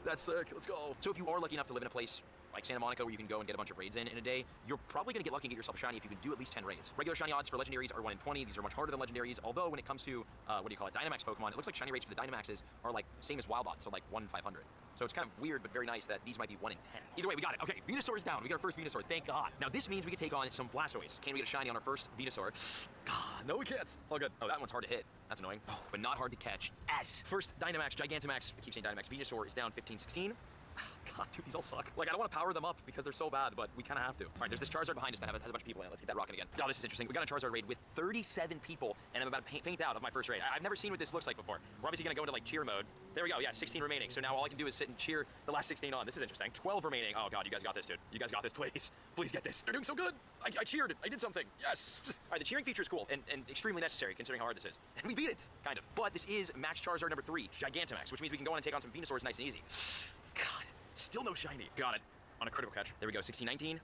Speaker 11: That's sick, let's go. So if you are lucky enough to live in a place like Santa Monica where you can go and get a bunch of raids in a day, you're probably gonna get lucky and get yourself a shiny if you can do at least 10 raids. Regular shiny odds for legendaries are 1 in 20. These are much harder than legendaries, although when it comes to, Dynamax Pokemon, it looks like shiny rates for the Dynamaxes are like same as wild odds, so like 1 in 500. So it's kind of weird, but very nice that these might be 1 in 10. Either way, we got it. Okay, Venusaur is down. We got our first Venusaur, thank God. Now this means we can take on some Blastoise. Can we get a shiny on our first Venusaur? No, we can't. It's all good. Oh, that one's hard to hit. That's annoying. Oh, but not hard to catch. S. First Dynamax, Gigantamax, I keep saying Dynamax, Venusaur is down 15-16. God, dude, these all suck. Like, I don't want to power them up because they're so bad, but we kind of have to. All right, there's this Charizard behind us that has a bunch of people in it. Let's get that rocking again. Oh, this is interesting. We got a Charizard raid with 37 people, and I'm about to faint out of my first raid. I've never seen what this looks like before. We're obviously going to go into, like, cheer mode. There we go. Yeah, 16 remaining. So now all I can do is sit and cheer the last 16 on. This is interesting. 12 remaining. Oh, God, you guys got this, dude. You guys got this, please. Please get this. They're doing so good. I cheered. I did something. Yes. All right, the cheering feature is cool and extremely necessary considering how hard this is. And we beat it, kind of. But this is Max Charizard number 3, Gigantamax, which means we can go on and take on some Venusaurs nice and easy. God. Still no shiny. Got it. On a critical catch. There we go. 16-19.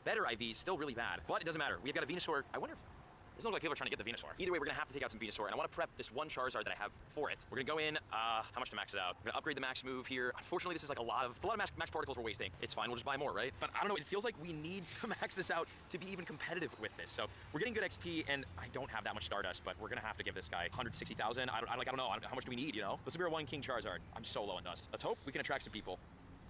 Speaker 11: Better IV. Still really bad. But it doesn't matter. We've got a Venusaur. I wonder if... It doesn't look like people are trying to get the Venusaur. Either way, we're going to have to take out some Venusaur. And I want to prep this one Charizard that I have for it. We're going to go in... how much to max it out? We're going to upgrade the max move here. Unfortunately, this is like a lot of max particles we're wasting. It's fine. We'll just buy more, right? But I don't know. It feels like we need to max this out to be even competitive with this. So we're getting good XP, and I don't have that much Stardust, but we're going to have to give this guy 160,000. I don't know. How much do we need, you know? This will be our 1 King Charizard. I'm so low on dust. Let's hope we can attract some people.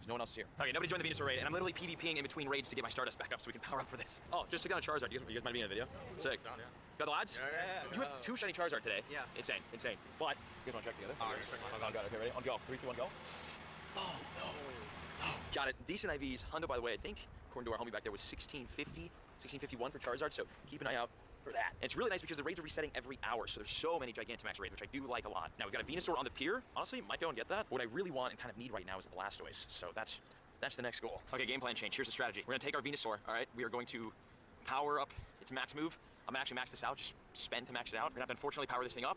Speaker 11: No one else is here. Okay, nobody joined the Venusaur raid, and I'm literally PvPing in between raids to get my Stardust back up so we can power up for this. Oh, just took down a Charizard. You guys might be in the video. Sick. Yeah. Got the lads? Yeah. You have 2 shiny Charizard today. Yeah. Insane. But, you guys want to check together? Oh, got it. Okay, ready? On go. 3, 2, 1, go. Oh, no. Oh, got it. Decent IVs. Hundo, by the way, I think, according to our homie back there, was 1650, 1651 for Charizard, so keep an eye out for that. And it's really nice because the raids are resetting every hour, so there's so many Gigantamax raids, which I do like a lot. Now, we've got a Venusaur on the pier. Honestly, might go and get that. What I really want and kind of need right now is a Blastoise, so that's the next goal. Okay, game plan change. Here's the strategy. We're gonna take our Venusaur, all right? We are going to power up its max move. I'm gonna actually max this out, just spend to max it out. We're gonna have to unfortunately power this thing up.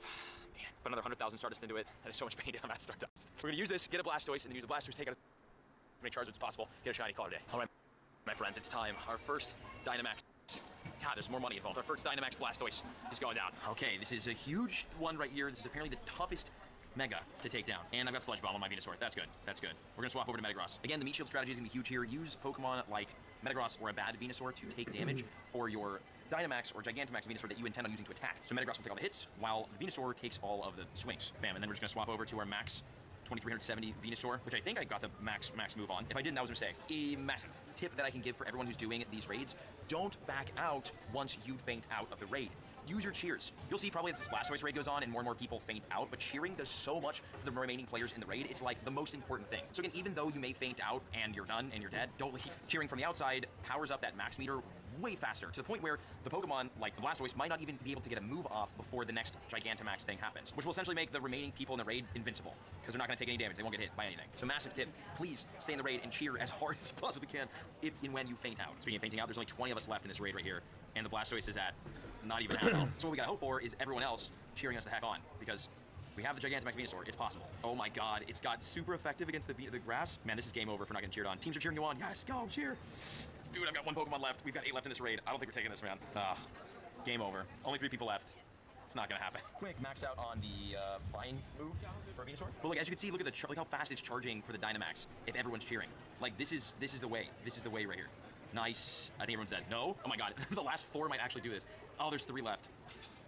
Speaker 11: Man, put another 100,000 Stardust into it. That is so much pain to have at Stardust. We're gonna use this, get a Blastoise, and then use a Blastoise, take out as many Charizards as possible, get a shiny, call it a day. All right, my friends, it's time. Our first Dynamax. God, there's more money involved. Our first Dynamax Blastoise is going down. Okay, this is a huge one right here. This is apparently the toughest Mega to take down. And I've got Sludge Bomb on my Venusaur. That's good. We're gonna swap over to Metagross. Again, the meat shield strategy is gonna be huge here. Use Pokemon like Metagross or a bad Venusaur to take damage for your Dynamax or Gigantamax Venusaur that you intend on using to attack. So Metagross will take all the hits, while the Venusaur takes all of the swings. Bam, and then we're just gonna swap over to our max 2370 Venusaur, which I think I got the max move on. If I didn't, that was a mistake. A massive tip that I can give for everyone who's doing these raids: don't back out once you faint out of the raid. Use your cheers. You'll see probably as this Blastoise raid goes on and more people faint out, but cheering does so much for the remaining players in the raid. It's like the most important thing. So again, even though you may faint out and you're done and you're dead, don't leave. Cheering from the outside powers up that max meter way faster, to the point where the Pokemon, like the Blastoise, might not even be able to get a move off before the next Gigantamax thing happens, which will essentially make the remaining people in the raid invincible, because they're not going to take any damage. They won't get hit by anything. So massive tip, please stay in the raid and cheer as hard as you possibly can if and when you faint out. Speaking of fainting out, there's only 20 of us left in this raid right here, and the Blastoise is at not even half health. So what we gotta hope for is everyone else cheering us the heck on, because we have the Gigantamax Venusaur. It's possible. Oh my God, it's got super effective against the grass. Man, this is game over if we're not getting cheered on. Teams are cheering you on. Yes, go, cheer. Dude, I've got 1 Pokemon left. We've got 8 left in this raid. I don't think we're taking this, man. Game over. Only 3 people left. It's not gonna happen. Quick, max out on the Vine move for Venusaur. But look, as you can see, look at look how fast it's charging for the Dynamax if everyone's cheering. Like, this is the way. This is the way right here. Nice. I think everyone's dead. No? Oh my God. The last 4 might actually do this. Oh, there's 3 left.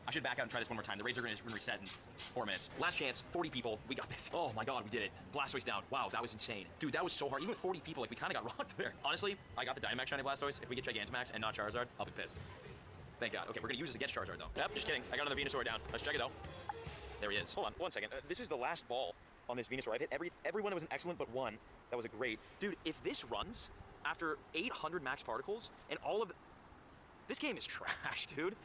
Speaker 11: I should back out and try this one more time. The raids are going to reset in 4 minutes. Last chance, 40 people. We got this. Oh my God, we did it. Blastoise down. Wow, that was insane. Dude, that was so hard. Even with 40 people, like, we kind of got rocked there. Honestly, I got the Dynamax shiny Blastoise. If we get Gigantamax and not Charizard, I'll be pissed. Thank God. Okay, we're going to use this against Charizard, though. Yep, just kidding. I got another Venusaur down. Let's check it out. There he is. Hold on, 1 second. This is the last ball on this Venusaur. I've hit everyone that was an excellent but 1. That was a great. Dude, if this runs after 800 max particles and all of this game is trash, dude.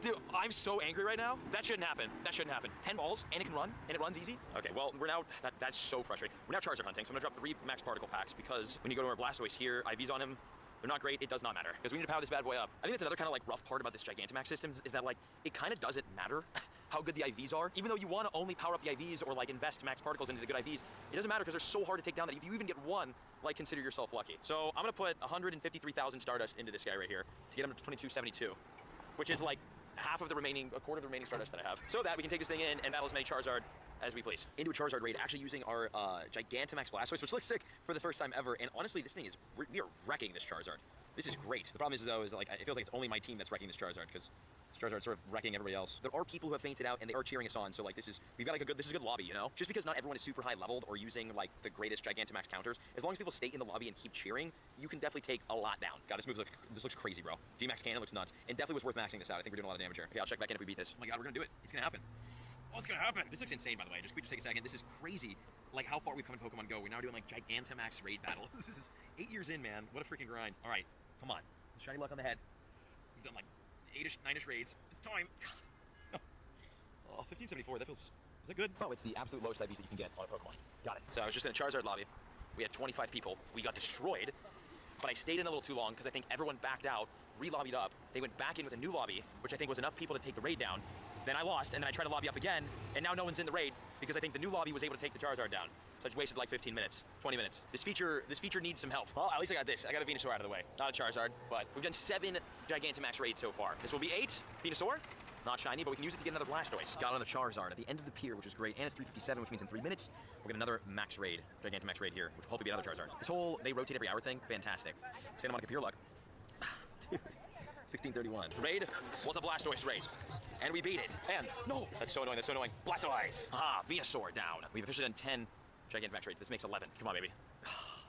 Speaker 11: Dude, I'm so angry right now. That shouldn't happen. That shouldn't happen. 10 balls, and it can run, and it runs easy. Okay, well, we're now, that's so frustrating. We're now Charizard hunting, so I'm gonna drop 3 max particle packs because when you go to our Blastoise here, IVs on him, they're not great. It does not matter because we need to power this bad boy up. I think that's another kind of like rough part about this Gigantamax system is that like it kind of doesn't matter how good the IVs are. Even though you want to only power up the IVs or like invest max particles into the good IVs, it doesn't matter because they're so hard to take down that if you even get one, like consider yourself lucky. So I'm gonna put 153,000 Stardust into this guy right here to get him to 2272, which is like half of the remaining, a quarter of the remaining Stardust that I have, so that we can take this thing in and battle as many Charizard as we please. Into a Charizard raid, actually using our Gigantamax Blastoise, which looks sick for the first time ever. And honestly, this thing is, we are wrecking this Charizard. This is great. The problem is though, is like it feels like it's only my team that's wrecking this Charizard because Charizard's sort of wrecking everybody else. There are people who have fainted out and they are cheering us on. So like we've got like this is a good lobby, you know? Just because not everyone is super high leveled or using like the greatest Gigantamax counters, as long as people stay in the lobby and keep cheering, you can definitely take a lot down. God, this looks crazy, bro. G-Max Cannon looks nuts. And definitely was worth maxing this out. I think we're doing a lot of damage here. Okay, I'll check back in if we beat this. Oh my God, we're gonna do it. It's gonna happen. Oh, it's gonna happen. This looks insane, by the way. Just take a second. This is crazy. Like how far we've come in Pokemon Go. We're now doing like Gigantamax raid battle. This is 8 years in, man. What a freaking grind. All right, come on. Shiny luck on the head. We've done like 8-ish, 9-ish raids. It's time. Oh, 1574. That feels. Is that good? Oh, it's the absolute lowest IVs that you can get on a Pokemon. Got it. So I was just in a Charizard lobby. We had 25 people. We got destroyed, but I stayed in a little too long because I think everyone backed out, re-lobbied up. They went back in with a new lobby, which I think was enough people to take the raid down. Then I lost, and then I tried to lobby up again, and now no one's in the raid because I think the new lobby was able to take the Charizard down. So I just wasted like 15 minutes, 20 minutes. This feature needs some help. Well, at least I got this. I got a Venusaur out of the way. Not a Charizard, but we've done 7 Gigantamax raids so far. This will be 8. Venusaur, not shiny, but we can use it to get another Blastoise. Got another Charizard at the end of the pier, which is great, and it's 357, which means in 3 minutes, we'll get another max raid, Gigantamax raid here, which will hopefully be another Charizard. This whole, they rotate every hour thing, fantastic. Santa Monica Pier luck. Dude. 1631. The raid was a Blastoise raid, and we beat it. And no, that's so annoying. That's so annoying. Blastoise. Aha, Venusaur down. We've officially done 10 Gigantamax raids. This makes 11. Come on, baby.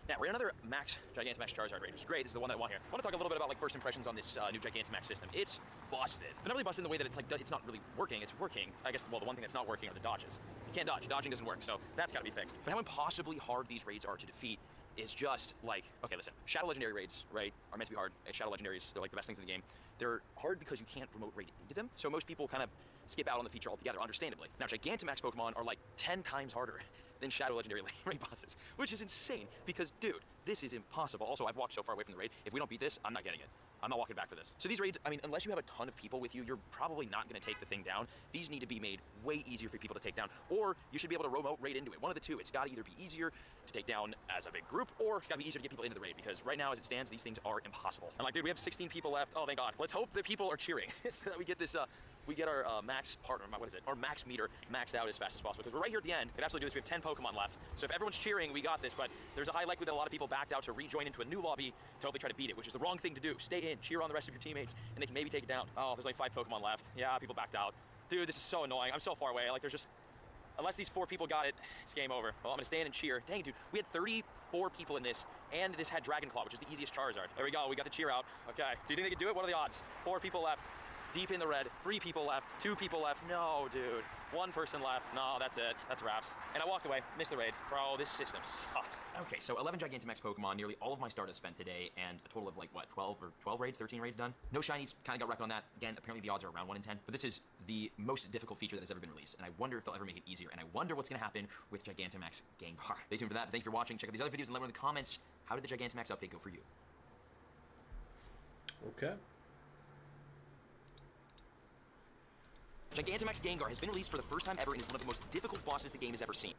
Speaker 11: Now we're in another max Gigantamax Charizard raid, which is great. This is the one that I want here. I want to talk a little bit about like first impressions on this new Gigantamax system. It's busted, but not really busted in the way that it's like it's not really working. It's working. I guess. Well, the one thing that's not working are the dodges. You can't dodge. Dodging doesn't work, so that's got to be fixed. But how impossibly hard these raids are to defeat is just like, okay, listen, Shadow Legendary raids, right, are meant to be hard. And Shadow Legendaries, they're like the best things in the game. They're hard because you can't remote raid into them, so most people kind of skip out on the feature altogether, understandably. Now, Gigantamax Pokemon are like 10 times harder than Shadow Legendary raid bosses, which is insane because, dude, this is impossible. Also, I've walked so far away from the raid. If we don't beat this, I'm not getting it. I'm not walking back for this. So these raids, I mean, unless you have a ton of people with you, you're probably not going to take the thing down. These need to be made way easier for people to take down, or you should be able to remote raid into it. One of the two. It's got to either be easier to take down as a big group, or it's got to be easier to get people into the raid, because right now, as it stands, these things are impossible. I'm like, dude, we have 16 people left. Oh, thank God. Let's hope that people are cheering so that we get this, we get our max partner, what is it? Our max meter maxed out as fast as possible, because we're right here at the end. We can absolutely do this. We have 10 Pokemon left. So if everyone's cheering, we got this, but there's a high likelihood that a lot of people backed out to rejoin into a new lobby to hopefully try to beat it, which is the wrong thing to do. Stay in, cheer on the rest of your teammates, and they can maybe take it down. Oh, there's like 5 Pokemon left. Yeah, people backed out. Dude, this is so annoying. I'm so far away. Like, there's just, unless these 4 people got it, it's game over. Well, I'm gonna stand and cheer. Dang, dude, we had 34 people in this, and this had Dragon Claw, which is the easiest Charizard. There we go, we got the cheer out. Okay, do you think they can do it? What are the odds? 4 people left. Deep in the red, 3 people left, 2 people left. No, dude. 1 person left. No, that's it. That's wraps. And I walked away, missed the raid. Bro, this system sucks. Okay, so 11 Gigantamax Pokemon, nearly all of my Stardust spent today, and a total of like, what, 12 raids, 13 raids done? No shinies, kind of got wrecked on that. Again, apparently the odds are around 1 in 10, but this is the most difficult feature that has ever been released, and I wonder if they'll ever make it easier, and I wonder what's gonna happen with Gigantamax Gengar. Stay tuned for that. Thanks for watching. Check out these other videos and let me know in the comments, how did the Gigantamax update go for you?
Speaker 1: Okay.
Speaker 11: Gigantamax Gengar has been released for the first time ever and is one of the most difficult bosses the game has ever seen.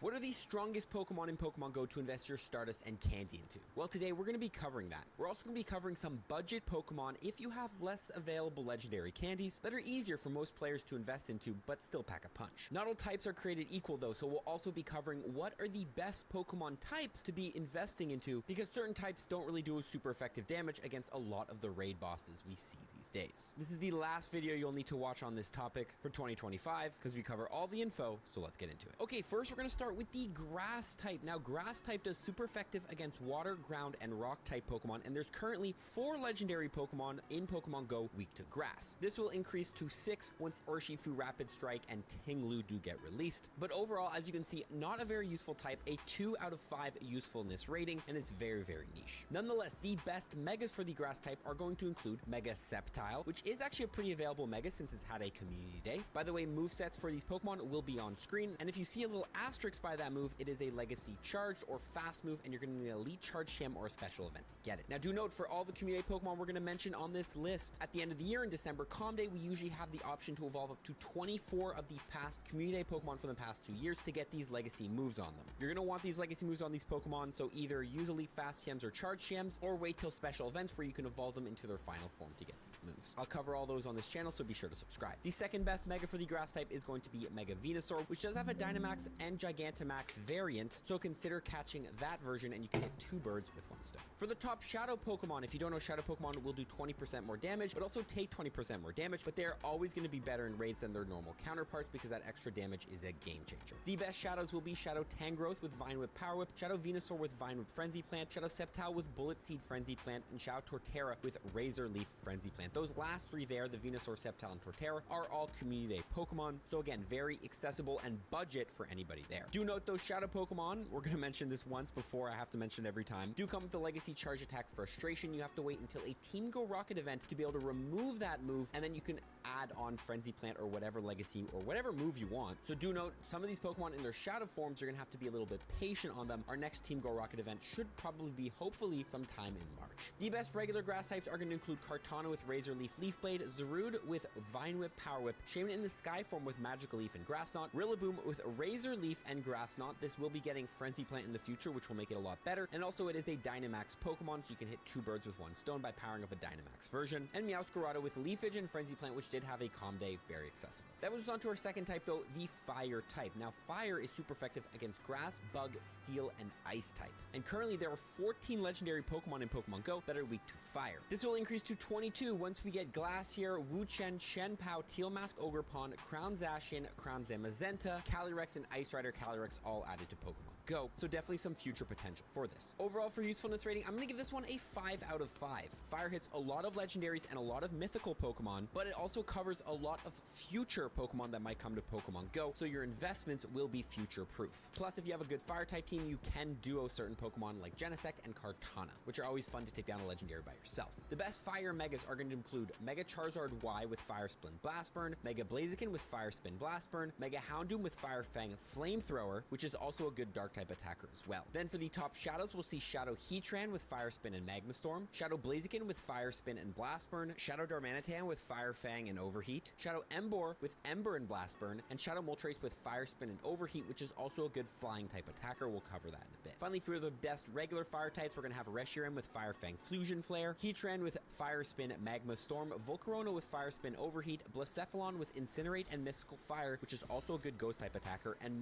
Speaker 12: What are the strongest Pokemon in Pokemon Go to invest your Stardust and Candy into? Well, today we're going to be covering that. We're also going to be covering some budget Pokemon if you have less available legendary candies that are easier for most players to invest into but still pack a punch. Not all types are created equal though, so we'll also be covering what are the best Pokemon types to be investing into, because certain types don't really do super effective damage against a lot of the raid bosses we see these days. This is the last video you'll need to watch on this topic for 2025 because we cover all the info, so let's get into it. Okay, first we're going to start start with the grass type. Now, grass type does super effective against water, ground, and rock type Pokemon, and there's currently 4 legendary Pokemon in Pokemon Go weak to grass. This will increase to 6 once Urshifu, Rapid Strike, and Tinglu do get released. But overall, as you can see, not a very useful type, a 2 out of 5 usefulness rating, and it's very, very niche. Nonetheless, the best megas for the grass type are going to include Mega Sceptile, which is actually a pretty available mega since it's had a community day. By the way, movesets for these Pokemon will be on screen, and if you see a little asterisk by that move, it is a legacy charged or fast move, and you're going to need an elite charge sham or a special event to get it. Now, do note for all the community Pokemon we're going to mention on this list, at the end of the year in December, Calm Day, we usually have the option to evolve up to 24 of the past community Pokemon from the past 2 years to get these legacy moves on them. You're going to want these legacy moves on these Pokemon, so either use elite fast shams or charge shams, or wait till special events where you can evolve them into their final form to get these moves. I'll cover all those on this channel, so be sure to subscribe. The second best mega for the grass type is going to be Mega Venusaur, which does have a Dynamax and Gigantamax variant, so consider catching that version and you can hit 2 birds with 1 stone. For the top Shadow Pokemon, if you don't know, Shadow Pokemon will do 20% more damage, but also take 20% more damage, but they're always going to be better in raids than their normal counterparts because that extra damage is a game changer. The best Shadows will be Shadow Tangrowth with Vine Whip Power Whip, Shadow Venusaur with Vine Whip Frenzy Plant, Shadow Sceptile with Bullet Seed Frenzy Plant, and Shadow Torterra with Razor Leaf Frenzy Plant. Those last 3 there, the Venusaur, Sceptile, and Torterra, are all community day Pokemon, so again, very accessible and budget for anybody there. Do note those Shadow Pokemon, we're going to mention this once before I have to mention it every time, do come with the Legacy Charge Attack Frustration. You have to wait until a Team Go Rocket event to be able to remove that move, and then you can add on Frenzy Plant or whatever Legacy or whatever move you want. So do note, some of these Pokemon in their Shadow forms, you're going to have to be a little bit patient on them. Our next Team Go Rocket event should probably be, hopefully, sometime in March. The best regular grass types are going to include Kartana with Razor Leaf Leaf Blade, Zarude with Vine Whip Power Whip, Shaman in the Sky form with Magical Leaf and Grass Knot, Rillaboom with Razor Leaf and Grass Knot. This will be getting Frenzy Plant in the future, which will make it a lot better. And also, it is a Dynamax Pokemon, so you can hit 2 birds with 1 stone by powering up a Dynamax version. And Meowscarada with Leafage and Frenzy Plant, which did have a Calm Day, very accessible. That moves on to our second type, though, the Fire type. Now, Fire is super effective against Grass, Bug, Steel, and Ice type. And currently, there are 14 legendary Pokemon in Pokemon Go that are weak to Fire. This will increase to 22 once we get Glacier, Wuchen, Shenpao, Teal Mask Ogerpon, Crown Zacian, Crown Zamazenta, Calyrex, and Ice Rider Calyrex all added to Pokemon Go, so definitely some future potential for this. Overall, for usefulness rating, I'm going to give this one a 5 out of 5. Fire hits a lot of legendaries and a lot of mythical Pokemon, but it also covers a lot of future Pokemon that might come to Pokemon Go, so your investments will be future-proof. Plus, if you have a good Fire-type team, you can duo certain Pokemon like Genesect and Kartana, which are always fun to take down a legendary by yourself. The best Fire Megas are going to include Mega Charizard Y with Fire Spin Blast Burn, Mega Blaziken with Fire Spin Blast Burn, Mega Houndoom with Fire Fang Flamethrower, which is also a good Dark-type attacker as well. Then for the top Shadows, we'll see Shadow Heatran with Fire Spin and Magma Storm, Shadow Blaziken with Fire Spin and Blast Burn, Shadow Darmanitan with Fire Fang and Overheat, Shadow Emboar with Ember and Blast Burn, and Shadow Moltres with Fire Spin and Overheat, which is also a good flying type attacker. We'll cover that in a bit. Finally, for the best regular fire types, we're going to have Reshiram with Fire Fang Fusion Flare, Heatran with Fire Spin Magma Storm, Volcarona with Fire Spin Overheat, Blacephalon with Incinerate and Mystical Fire, which is also a good ghost type attacker, and